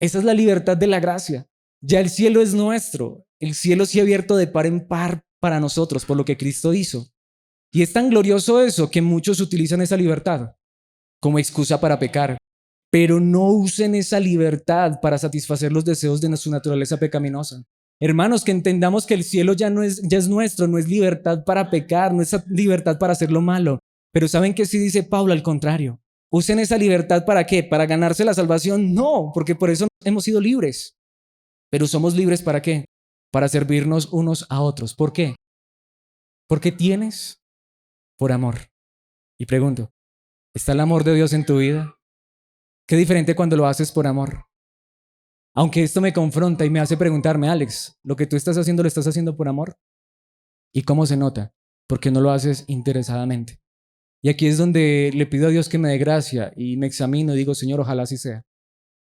Esa es la libertad de la gracia. Ya el cielo es nuestro. El cielo se ha abierto de par en par para nosotros por lo que Cristo hizo. Y es tan glorioso eso que muchos utilizan esa libertad como excusa para pecar. pero no usen esa libertad para satisfacer los deseos de su naturaleza pecaminosa. Hermanos, que entendamos que el cielo ya es nuestro, no es libertad para pecar, no es libertad para hacer lo malo. Pero ¿saben qué sí dice Pablo? Al contrario. ¿Usen esa libertad para qué? ¿Para ganarse la salvación? No, porque por eso hemos sido libres. Pero somos libres ¿para qué? Para servirnos unos a otros. ¿Por qué? ¿Por qué tienes? Por amor. Y pregunto, ¿está el amor de Dios en tu vida? Qué diferente cuando lo haces por amor. Aunque esto me confronta y me hace preguntarme, Alex, ¿lo que tú estás haciendo lo estás haciendo por amor? ¿Y cómo se nota? Porque no lo haces interesadamente. Y aquí es donde le pido a Dios que me dé gracia y me examino y digo, Señor, ojalá así sea.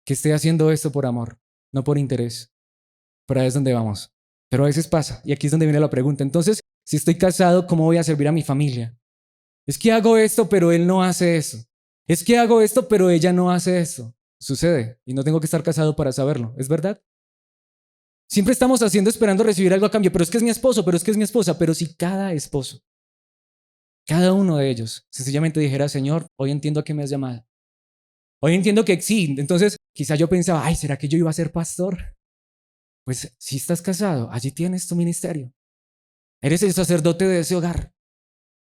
Que esté haciendo esto por amor, no por interés. Pero ahí es donde vamos. Pero a veces pasa, y aquí es donde viene la pregunta. Entonces, si estoy casado, ¿cómo voy a servir a mi familia? Es que hago esto, pero él no hace eso. Es que hago esto, pero ella no hace eso. Sucede, y no tengo que estar casado para saberlo. ¿Es verdad? Siempre estamos haciendo esperando recibir algo a cambio, pero es que es mi esposo, pero es que es mi esposa. Pero si cada esposo, cada uno de ellos, sencillamente dijera, Señor, hoy entiendo a qué me has llamado. Hoy entiendo que sí. Entonces, quizá yo pensaba, ay, ¿será que yo iba a ser pastor? Pues si estás casado, allí tienes tu ministerio. Eres el sacerdote de ese hogar.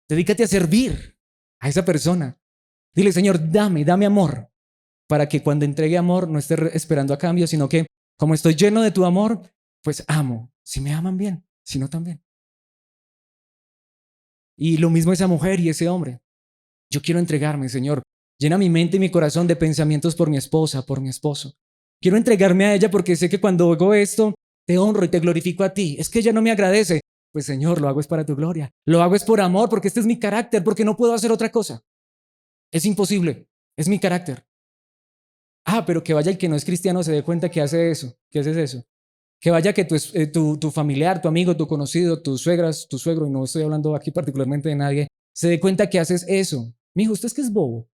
Dedícate a servir a esa persona. Dile, Señor, dame amor, para que cuando entregue amor no esté esperando a cambio, sino que como estoy lleno de tu amor, pues amo. Si me aman bien, si no también. Y lo mismo esa mujer y ese hombre. Yo quiero entregarme, Señor. Llena mi mente y mi corazón de pensamientos por mi esposa, por mi esposo. Quiero entregarme a ella porque sé que cuando hago esto, te honro y te glorifico a ti. Es que ella no me agradece. Pues Señor, lo hago es para tu gloria. Lo hago es por amor, porque este es mi carácter, porque no puedo hacer otra cosa. Es imposible. Es mi carácter. Ah, pero que vaya el que no es cristiano se dé cuenta que hace eso, que haces eso. Que vaya que tu familiar, tu amigo, tu conocido, tus suegras, tu suegro, y no estoy hablando aquí particularmente de nadie, se dé cuenta que haces eso. Mijo, usted es que es bobo.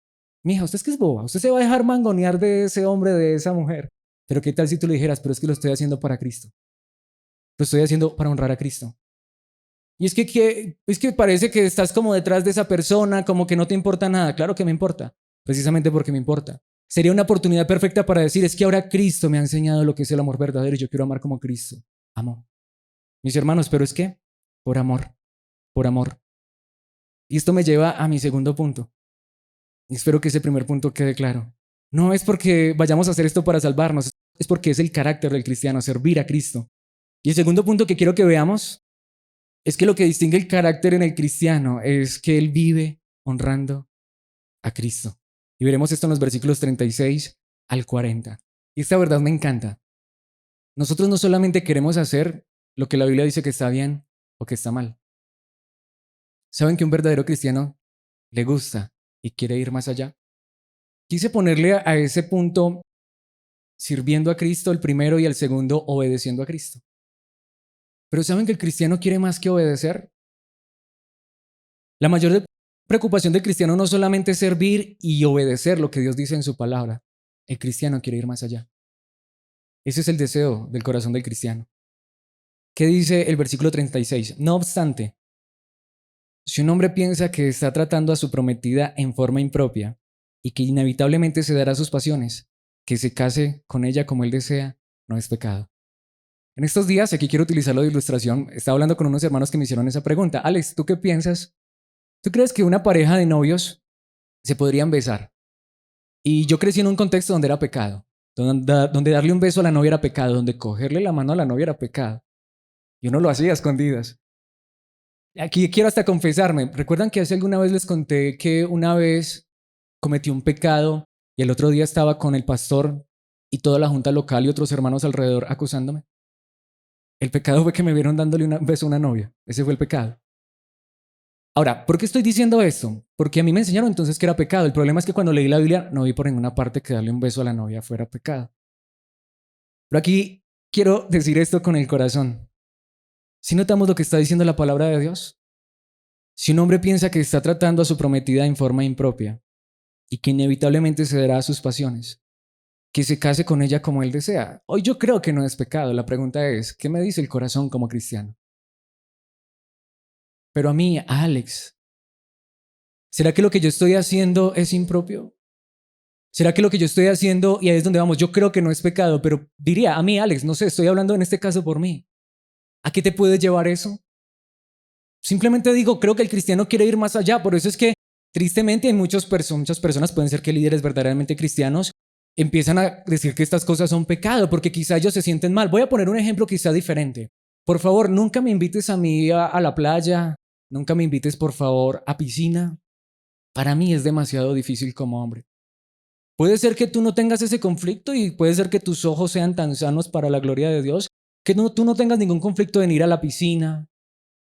Mija, usted es que es boba. Usted se va a dejar mangonear de ese hombre, de esa mujer. Pero qué tal si tú le dijeras, pero es que lo estoy haciendo para Cristo. Lo estoy haciendo para honrar a Cristo. Y es que parece que estás como detrás de esa persona, como que no te importa nada. Claro que me importa, precisamente porque me importa. Sería una oportunidad perfecta para decir, es que ahora Cristo me ha enseñado lo que es el amor verdadero y yo quiero amar como Cristo. Amo. Mis hermanos, pero es que por amor, por amor. Y esto me lleva a mi segundo punto. Y espero que ese primer punto quede claro. No es porque vayamos a hacer esto para salvarnos, es porque es el carácter del cristiano, servir a Cristo. Y el segundo punto que quiero que veamos es que lo que distingue el carácter en el cristiano es que él vive honrando a Cristo. Y veremos esto en los versículos 36 al 40. Y esta verdad me encanta. Nosotros no solamente queremos hacer lo que la Biblia dice que está bien o que está mal. ¿Saben que un verdadero cristiano le gusta y quiere ir más allá? Quise ponerle a ese punto sirviendo a Cristo el primero y el segundo obedeciendo a Cristo. Pero ¿saben que el cristiano quiere más que obedecer? La mayor preocupación del cristiano no solamente es servir y obedecer lo que Dios dice en su palabra. El cristiano quiere ir más allá. Ese es el deseo del corazón del cristiano. ¿Qué dice el versículo 36? No obstante, si un hombre piensa que está tratando a su prometida en forma impropia y que inevitablemente se dará a sus pasiones, que se case con ella como él desea, no es pecado. En estos días, aquí quiero utilizarlo de ilustración, estaba hablando con unos hermanos que me hicieron esa pregunta. Alex, ¿tú qué piensas? ¿Tú crees que una pareja de novios se podrían besar? Y yo crecí en un contexto donde era pecado, donde darle un beso a la novia era pecado, donde cogerle la mano a la novia era pecado. Y uno lo hacía a escondidas. Aquí quiero hasta confesarme. ¿Recuerdan que hace alguna vez les conté que una vez cometí un pecado y el otro día estaba con el pastor y toda la junta local y otros hermanos alrededor acusándome? El pecado fue que me vieron dándole un beso a una novia. Ese fue el pecado. Ahora, ¿por qué estoy diciendo esto? Porque a mí me enseñaron entonces que era pecado. El problema es que cuando leí la Biblia no vi por ninguna parte que darle un beso a la novia fuera pecado. Pero aquí quiero decir esto con el corazón. ¿Sí notamos lo que está diciendo la palabra de Dios? Si un hombre piensa que está tratando a su prometida en forma impropia y que inevitablemente cederá a sus pasiones, que se case con ella como él desea. Hoy yo creo que no es pecado. La pregunta es, ¿qué me dice el corazón como cristiano? Pero a mí, a Alex, ¿será que lo que yo estoy haciendo es impropio? ¿Será que lo que yo estoy haciendo, y ahí es donde vamos, yo creo que no es pecado, pero diría a mí, Alex, no sé, estoy hablando en este caso por mí. ¿A qué te puede llevar eso? Simplemente digo, creo que el cristiano quiere ir más allá. Por eso es que, tristemente, hay muchas personas, pueden ser que líderes verdaderamente cristianos, empiezan a decir que estas cosas son pecado, porque quizá ellos se sienten mal. Voy a poner un ejemplo quizá diferente. Por favor, nunca me invites a mí a la playa, nunca me invites, por favor, a piscina. Para mí es demasiado difícil como hombre. Puede ser que tú no tengas ese conflicto y puede ser que tus ojos sean tan sanos para la gloria de Dios que tú no tengas ningún conflicto en ir a la piscina.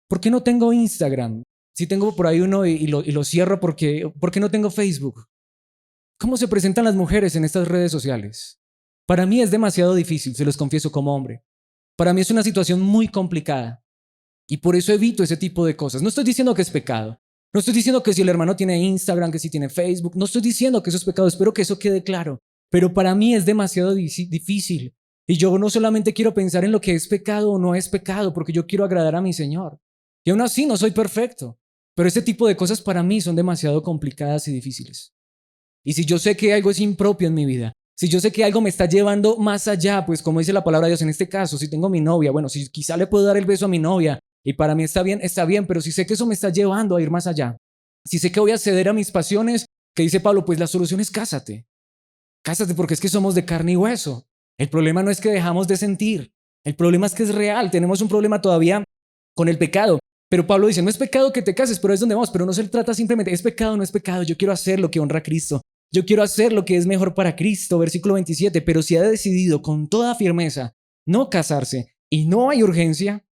¿Por qué no tengo Instagram? Si tengo por ahí uno y lo cierro porque no tengo Facebook. ¿Cómo se presentan las mujeres en estas redes sociales? Para mí es demasiado difícil, se los confieso como hombre. Para mí es una situación muy complicada y por eso evito ese tipo de cosas. No estoy diciendo que es pecado. No estoy diciendo que si el hermano tiene Instagram, que si tiene Facebook. No estoy diciendo que eso es pecado. Espero que eso quede claro. Pero para mí es demasiado difícil. Y yo no solamente quiero pensar en lo que es pecado o no es pecado, porque yo quiero agradar a mi Señor. Y aún así no soy perfecto. Pero ese tipo de cosas para mí son demasiado complicadas y difíciles. Y si yo sé que algo es impropio en mi vida, si yo sé que algo me está llevando más allá, pues como dice la palabra de Dios en este caso, si tengo mi novia, bueno, si quizá le puedo dar el beso a mi novia y para mí está bien, pero si sé que eso me está llevando a ir más allá, si sé que voy a ceder a mis pasiones, que dice Pablo, pues la solución es cásate. Cásate porque es que somos de carne y hueso. El problema no es que dejamos de sentir, el problema es que es real, tenemos un problema todavía con el pecado. Pero Pablo dice, no es pecado que te cases, pero es donde vamos, pero no se trata simplemente, es pecado, no es pecado, yo quiero hacer lo que honra a Cristo. Yo quiero hacer lo que es mejor para Cristo, versículo 27, pero si ha decidido con toda firmeza no casarse y no hay urgencia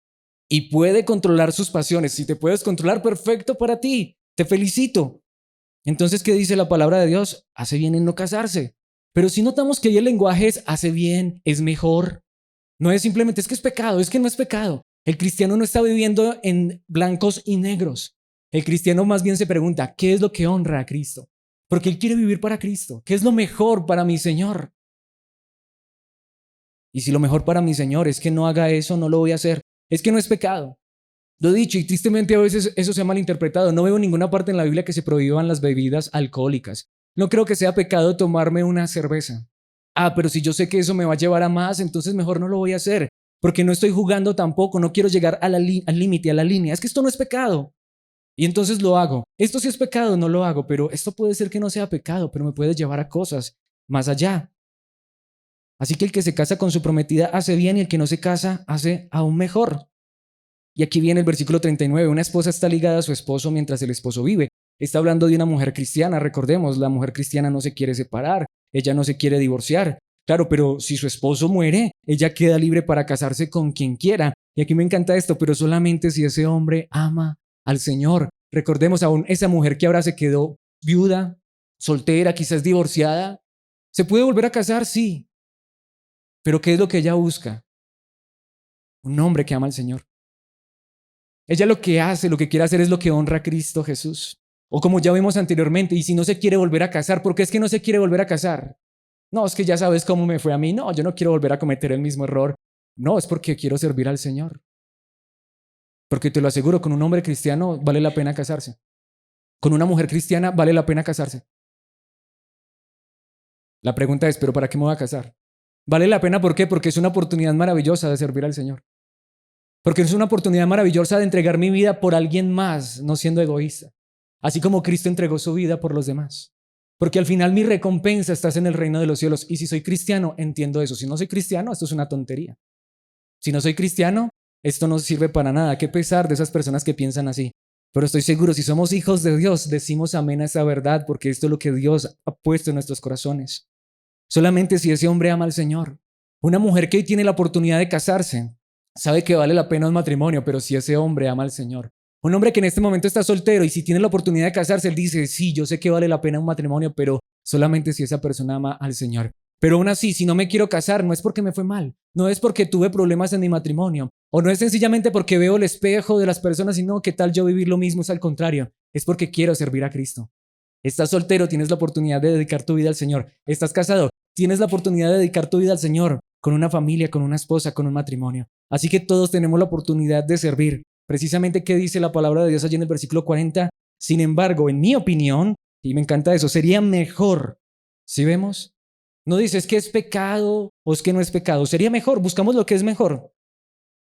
y puede controlar sus pasiones, si te puedes controlar, perfecto para ti, te felicito. Entonces, ¿qué dice la palabra de Dios? Hace bien en no casarse. Pero si notamos que ahí el lenguaje es hace bien, es mejor, no es simplemente es que es pecado, es que no es pecado. El cristiano no está viviendo en blancos y negros. El cristiano más bien se pregunta, ¿qué es lo que honra a Cristo? Porque él quiere vivir para Cristo. ¿Qué es lo mejor para mi Señor? Y si lo mejor para mi Señor es que no haga eso, no lo voy a hacer. Es que no es pecado. Lo he dicho y tristemente a veces eso se ha malinterpretado. No veo ninguna parte en la Biblia que se prohíban las bebidas alcohólicas. No creo que sea pecado tomarme una cerveza. Pero si yo sé que eso me va a llevar a más, entonces mejor no lo voy a hacer. Porque no estoy jugando tampoco, no quiero llegar al límite, a la línea. Es que esto no es pecado. Y entonces lo hago. Esto sí es pecado, no lo hago, pero esto puede ser que no sea pecado, pero me puede llevar a cosas más allá. Así que el que se casa con su prometida hace bien y el que no se casa hace aún mejor. Y aquí viene el versículo 39. Una esposa está ligada a su esposo mientras el esposo vive. Está hablando de una mujer cristiana, recordemos, la mujer cristiana no se quiere separar, ella no se quiere divorciar. Claro, pero si su esposo muere, ella queda libre para casarse con quien quiera. Y aquí me encanta esto, pero solamente si ese hombre ama al Señor. Recordemos aún esa mujer que ahora se quedó viuda, soltera, quizás divorciada. ¿Se puede volver a casar? Sí. Pero ¿qué es lo que ella busca? Un hombre que ama al Señor. Ella lo que hace, lo que quiere hacer es lo que honra a Cristo Jesús. O como ya vimos anteriormente, y si no se quiere volver a casar, ¿por qué es que no se quiere volver a casar? No, es que ya sabes cómo me fue a mí. No, yo no quiero volver a cometer el mismo error. No, es porque quiero servir al Señor. Porque te lo aseguro, con un hombre cristiano vale la pena casarse. Con una mujer cristiana vale la pena casarse. La pregunta es, ¿pero para qué me voy a casar? Vale la pena, ¿por qué? Porque es una oportunidad maravillosa de servir al Señor. Porque es una oportunidad maravillosa de entregar mi vida por alguien más, no siendo egoísta. Así como Cristo entregó su vida por los demás. Porque al final mi recompensa está en el reino de los cielos. Y si soy cristiano, entiendo eso. Si no soy cristiano, esto es una tontería. Si no soy cristiano, esto no sirve para nada. Qué pesar de esas personas que piensan así. Pero estoy seguro, si somos hijos de Dios, decimos amén a esa verdad, porque esto es lo que Dios ha puesto en nuestros corazones. Solamente si ese hombre ama al Señor. Una mujer que hoy tiene la oportunidad de casarse, sabe que vale la pena un matrimonio, pero si ese hombre ama al Señor. Un hombre que en este momento está soltero y si tiene la oportunidad de casarse, él dice, sí, yo sé que vale la pena un matrimonio, pero solamente si esa persona ama al Señor. Pero aún así, si no me quiero casar, no es porque me fue mal, no es porque tuve problemas en mi matrimonio, o no es sencillamente porque veo el espejo de las personas, sino que tal yo vivir lo mismo, es al contrario, es porque quiero servir a Cristo. Estás soltero, tienes la oportunidad de dedicar tu vida al Señor. Estás casado, tienes la oportunidad de dedicar tu vida al Señor, con una familia, con una esposa, con un matrimonio. Así que todos tenemos la oportunidad de servir. Precisamente, ¿qué dice la palabra de Dios allí en el versículo 40? Sin embargo, en mi opinión, y me encanta eso, sería mejor ¿Sí vemos? No dice es que es pecado o es que no es pecado. Sería mejor, buscamos lo que es mejor.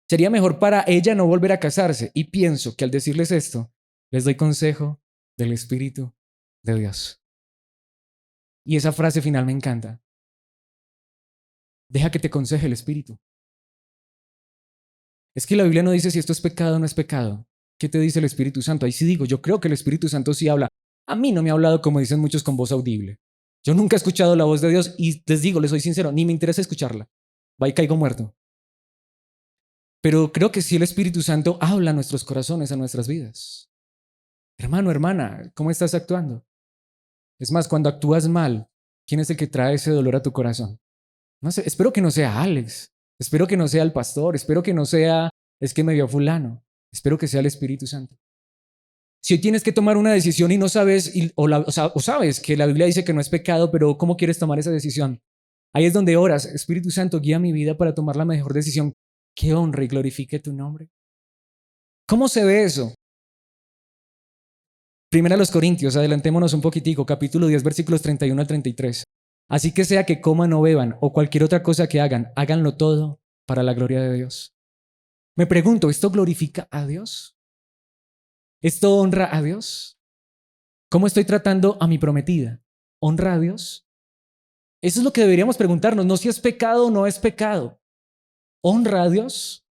Sería mejor para ella no volver a casarse. Y pienso que al decirles esto, les doy consejo del Espíritu de Dios. Y esa frase final me encanta. Deja que te aconseje el Espíritu. Es que la Biblia no dice si esto es pecado o no es pecado. ¿Qué te dice el Espíritu Santo? Ahí sí digo, yo creo que el Espíritu Santo sí habla. A mí no me ha hablado como dicen muchos con voz audible. Yo nunca he escuchado la voz de Dios y les digo, les soy sincero, ni me interesa escucharla. Va y caigo muerto. Pero creo que sí el Espíritu Santo habla a nuestros corazones, a nuestras vidas. Hermano, hermana, ¿cómo estás actuando? Es más, cuando actúas mal, ¿quién es el que trae ese dolor a tu corazón? No sé, espero que no sea Alex, espero que no sea el pastor, espero que no sea, es que me vio fulano, espero que sea el Espíritu Santo. Si hoy tienes que tomar una decisión y no sabes, o sabes que la Biblia dice que no es pecado, pero ¿cómo quieres tomar esa decisión? Ahí es donde oras, Espíritu Santo, guía mi vida para tomar la mejor decisión que honre y glorifique tu nombre. ¿Cómo se ve eso? Primera a los Corintios, adelantémonos un poquitico, capítulo 10, versículos 31 al 33. Así que sea que coman o beban o cualquier otra cosa que hagan, háganlo todo para la gloria de Dios. Me pregunto, ¿esto glorifica a Dios? ¿Esto honra a Dios? ¿Cómo estoy tratando a mi prometida? ¿Honra a Dios? Eso es lo que deberíamos preguntarnos, no si es pecado o no es pecado. ¿Honra a Dios?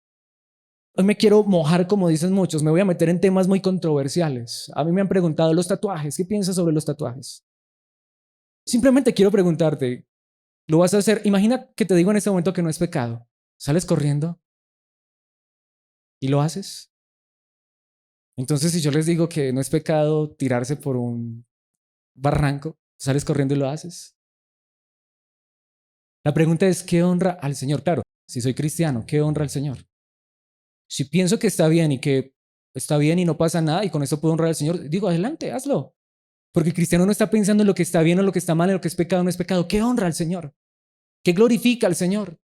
Hoy me quiero mojar, como dicen muchos, me voy a meter en temas muy controversiales. A mí me han preguntado los tatuajes, ¿qué piensas sobre los tatuajes? Simplemente quiero preguntarte, ¿lo vas a hacer? Imagina que te digo en este momento que no es pecado. ¿Sales corriendo y lo haces? Entonces, si yo les digo que no es pecado tirarse por un barranco, ¿sales corriendo y lo haces? La pregunta es, ¿qué honra al Señor? Claro, si soy cristiano, ¿qué honra al Señor? Si pienso que está bien y que está bien y no pasa nada y con eso puedo honrar al Señor, digo, adelante, hazlo. Porque el cristiano no está pensando en lo que está bien o lo que está mal, en lo que es pecado o no es pecado. ¿Qué honra al Señor? ¿Qué glorifica al Señor?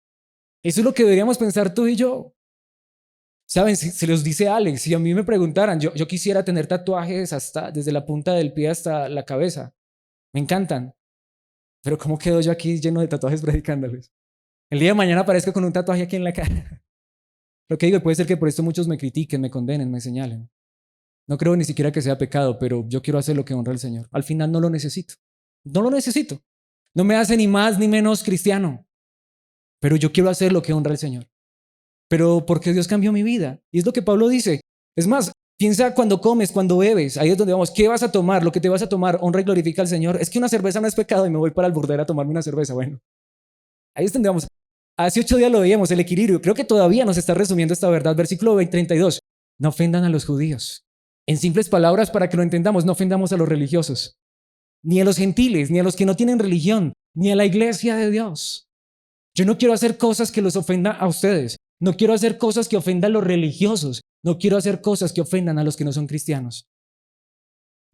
Eso es lo que deberíamos pensar tú y yo. Saben, si se los dice Alex, si a mí me preguntaran, yo quisiera tener tatuajes hasta desde la punta del pie hasta la cabeza. Me encantan. Pero ¿cómo quedo yo aquí lleno de tatuajes predicándoles? El día de mañana aparezco con un tatuaje aquí en la cara. Lo que digo, puede ser que por esto muchos me critiquen, me condenen, me señalen. No creo ni siquiera que sea pecado, pero yo quiero hacer lo que honra al Señor. Al final no lo necesito. No lo necesito. No me hace ni más ni menos cristiano. Pero yo quiero hacer lo que honra al Señor. Pero porque Dios cambió mi vida. Y es lo que Pablo dice. Es más, piensa cuando comes, cuando bebes. Ahí es donde vamos. ¿Qué vas a tomar? Lo que te vas a tomar honra y glorifica al Señor. Es que una cerveza no es pecado y me voy para el burdel a tomarme una cerveza. Bueno, ahí es donde vamos. Hace 8 días lo veíamos, el equilibrio. Creo que todavía nos está resumiendo esta verdad. Versículo 32. No ofendan a los judíos. En simples palabras, para que lo entendamos, no ofendamos a los religiosos, ni a los gentiles, ni a los que no tienen religión, ni a la iglesia de Dios. Yo no quiero hacer cosas que los ofendan a ustedes. No quiero hacer cosas que ofendan a los religiosos. No quiero hacer cosas que ofendan a los que no son cristianos.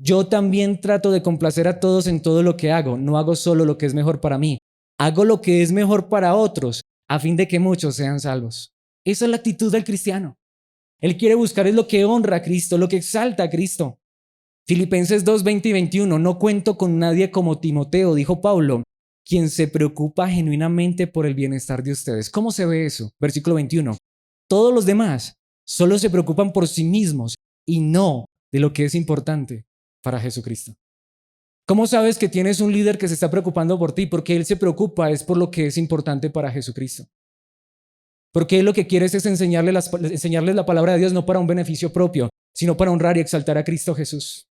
Yo también trato de complacer a todos en todo lo que hago. No hago solo lo que es mejor para mí. Hago lo que es mejor para otros, a fin de que muchos sean salvos. Esa es la actitud del cristiano. Él quiere buscar es lo que honra a Cristo, lo que exalta a Cristo. Filipenses 2, 20 y 21. No cuento con nadie como Timoteo, dijo Pablo, quien se preocupa genuinamente por el bienestar de ustedes. ¿Cómo se ve eso? Versículo 21. Todos los demás solo se preocupan por sí mismos y no de lo que es importante para Jesucristo. ¿Cómo sabes que tienes un líder que se está preocupando por ti? Porque él se preocupa es por lo que es importante para Jesucristo. Porque él lo que quiere es enseñarles la palabra de Dios no para un beneficio propio, sino para honrar y exaltar a Cristo Jesús.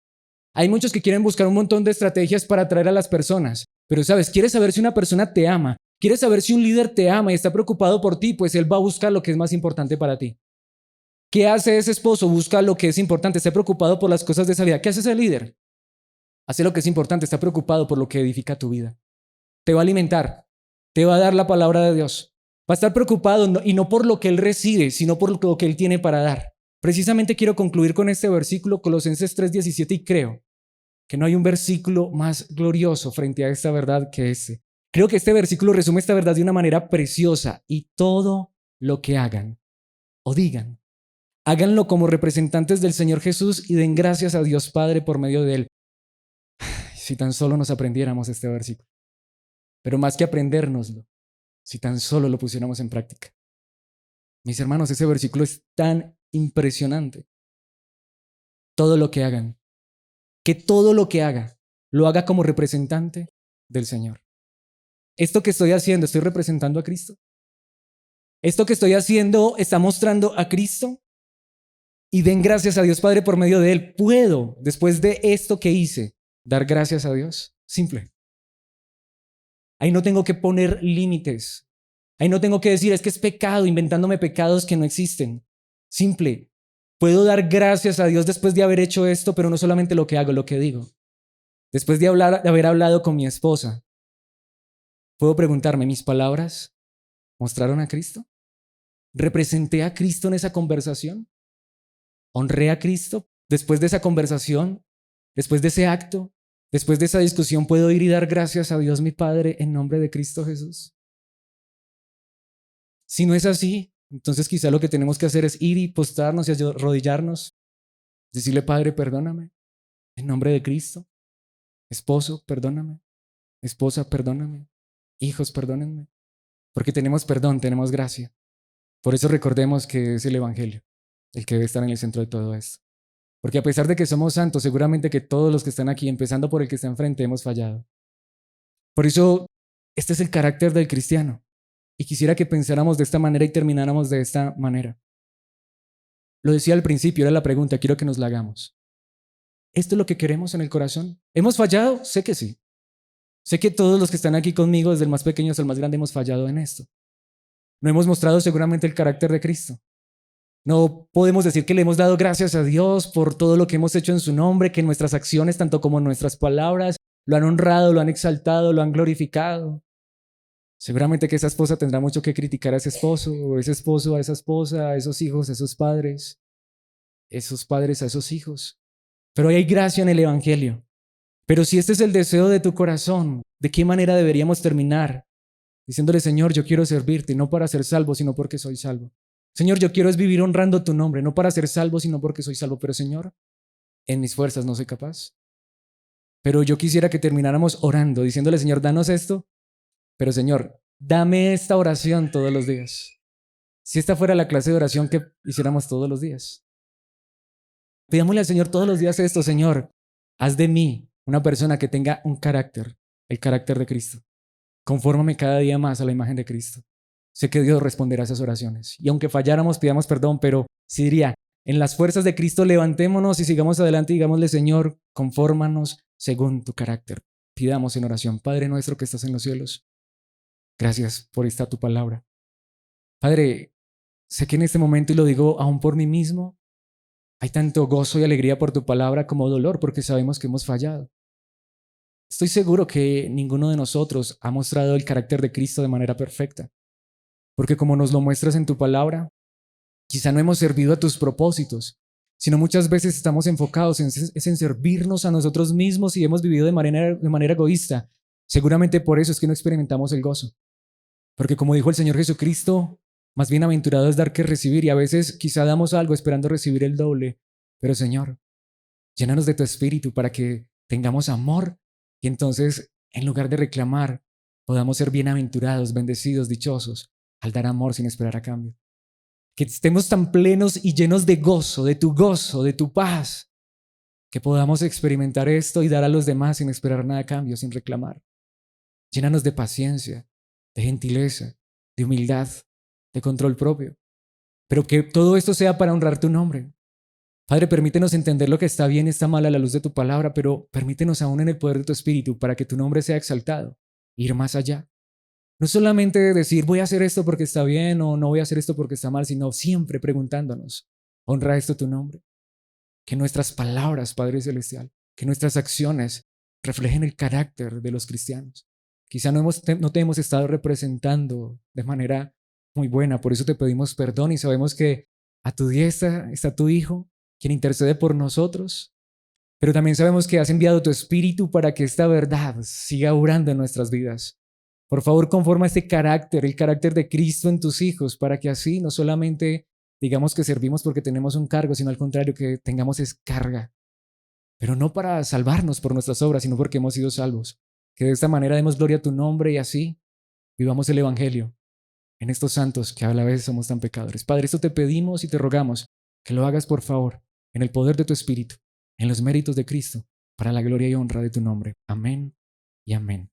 Hay muchos que quieren buscar un montón de estrategias para atraer a las personas, pero sabes, quieres saber si una persona te ama, quieres saber si un líder te ama y está preocupado por ti, pues él va a buscar lo que es más importante para ti. ¿Qué hace ese esposo? Busca lo que es importante, está preocupado por las cosas de esa vida. ¿Qué hace ese líder? Hace lo que es importante, está preocupado por lo que edifica tu vida. Te va a alimentar, te va a dar la palabra de Dios. Va a estar preocupado y no por lo que él recibe, sino por lo que él tiene para dar. Precisamente quiero concluir con este versículo, Colosenses 3:17, y creo que no hay un versículo más glorioso frente a esta verdad que este. Creo que este versículo resume esta verdad de una manera preciosa. Y todo lo que hagan o digan, háganlo como representantes del Señor Jesús y den gracias a Dios Padre por medio de él. Si tan solo nos aprendiéramos este versículo. pero más que aprendérnoslo, si tan solo lo pusiéramos en práctica. Mis hermanos, ese versículo es tan impresionante. Todo lo que hagan, que todo lo que haga, lo haga como representante del Señor. Esto que estoy haciendo, ¿estoy representando a Cristo? Esto que estoy haciendo está mostrando a Cristo. Y den gracias a Dios Padre por medio de Él. ¿Puedo, después de esto que hice, dar gracias a Dios? Simple. Ahí no tengo que poner límites. Ahí no tengo que decir, es que es pecado, inventándome pecados que no existen. Simple. Puedo dar gracias a Dios después de haber hecho esto, pero no solamente lo que hago, lo que digo. Después de haber hablado con mi esposa, puedo preguntarme, ¿mis palabras mostraron a Cristo? ¿Representé a Cristo en esa conversación? ¿Honré a Cristo? Después de esa conversación, después de ese acto, después de esa discusión, ¿puedo ir y dar gracias a Dios mi Padre en nombre de Cristo Jesús? Si no es así, entonces quizá lo que tenemos que hacer es ir y postrarnos y arrodillarnos, decirle, Padre, perdóname, en nombre de Cristo. Esposo, perdóname. Esposa, perdóname. Hijos, perdónenme. Porque tenemos perdón, tenemos gracia. Por eso recordemos que es el Evangelio el que debe estar en el centro de todo esto. Porque a pesar de que somos santos, seguramente que todos los que están aquí, empezando por el que está enfrente, hemos fallado. Por eso, este es el carácter del cristiano. Y quisiera que pensáramos de esta manera y termináramos de esta manera. Lo decía al principio, era la pregunta, quiero que nos la hagamos. ¿Esto es lo que queremos en el corazón? ¿Hemos fallado? Sé que sí. Sé que todos los que están aquí conmigo, desde el más pequeño hasta el más grande, hemos fallado en esto. No hemos mostrado seguramente el carácter de Cristo. No podemos decir que le hemos dado gracias a Dios por todo lo que hemos hecho en su nombre, que nuestras acciones, tanto como nuestras palabras, lo han honrado, lo han exaltado, lo han glorificado. Seguramente que esa esposa tendrá mucho que criticar a ese esposo, o ese esposo a esa esposa, a esos hijos, a esos padres a esos hijos. Pero hay gracia en el Evangelio. Pero si este es el deseo de tu corazón, ¿de qué manera deberíamos terminar? Diciéndole, Señor, yo quiero servirte, no para ser salvo, sino porque soy salvo. Señor, yo quiero es vivir honrando tu nombre, no para ser salvo, sino porque soy salvo. Pero Señor, en mis fuerzas no soy capaz. Pero yo quisiera que termináramos orando, diciéndole, Señor, danos esto. Pero Señor, dame esta oración todos los días. Si esta fuera la clase de oración que hiciéramos todos los días. Pidámosle al Señor todos los días esto, Señor, haz de mí una persona que tenga un carácter, el carácter de Cristo. Confórmame cada día más a la imagen de Cristo. Sé que Dios responderá a esas oraciones. Y aunque falláramos, pidamos perdón, pero sí diría, en las fuerzas de Cristo levantémonos y sigamos adelante y digámosle, Señor, confórmanos según tu carácter. Pidamos en oración, Padre nuestro que estás en los cielos. Gracias por esta tu palabra. Padre, sé que en este momento, y lo digo aún por mí mismo, hay tanto gozo y alegría por tu palabra como dolor porque sabemos que hemos fallado. Estoy seguro que ninguno de nosotros ha mostrado el carácter de Cristo de manera perfecta, porque como nos lo muestras en tu palabra, quizá no hemos servido a tus propósitos, sino muchas veces estamos enfocados en servirnos a nosotros mismos y hemos vivido de manera egoísta. Seguramente por eso es que no experimentamos el gozo, porque como dijo el Señor Jesucristo, más bienaventurado es dar que recibir, y a veces quizá damos algo esperando recibir el doble. Pero Señor, llénanos de tu espíritu para que tengamos amor y entonces, en lugar de reclamar, podamos ser bienaventurados, bendecidos, dichosos, al dar amor sin esperar a cambio. Que estemos tan plenos y llenos de gozo, de tu paz, que podamos experimentar esto y dar a los demás sin esperar nada a cambio, sin reclamar. Llénanos de paciencia, de gentileza, de humildad, de control propio. Pero que todo esto sea para honrar tu nombre. Padre, permítenos entender lo que está bien y está mal a la luz de tu palabra, pero permítenos aún en el poder de tu espíritu para que tu nombre sea exaltado, ir más allá. No solamente decir voy a hacer esto porque está bien o no voy a hacer esto porque está mal, sino siempre preguntándonos, honra esto tu nombre. Que nuestras palabras, Padre Celestial, que nuestras acciones reflejen el carácter de los cristianos. Quizá no te hemos estado representando de manera muy buena, por eso te pedimos perdón y sabemos que a tu diestra está tu Hijo, quien intercede por nosotros, pero también sabemos que has enviado tu Espíritu para que esta verdad siga obrando en nuestras vidas. Por favor, conforma este carácter, el carácter de Cristo en tus hijos, para que así no solamente digamos que servimos porque tenemos un cargo, sino al contrario, que tengamos es carga, pero no para salvarnos por nuestras obras, sino porque hemos sido salvos. Que de esta manera demos gloria a tu nombre y así vivamos el Evangelio en estos santos que a la vez somos tan pecadores. Padre, esto te pedimos y te rogamos que lo hagas por favor, en el poder de tu Espíritu, en los méritos de Cristo, para la gloria y honra de tu nombre. Amén y amén.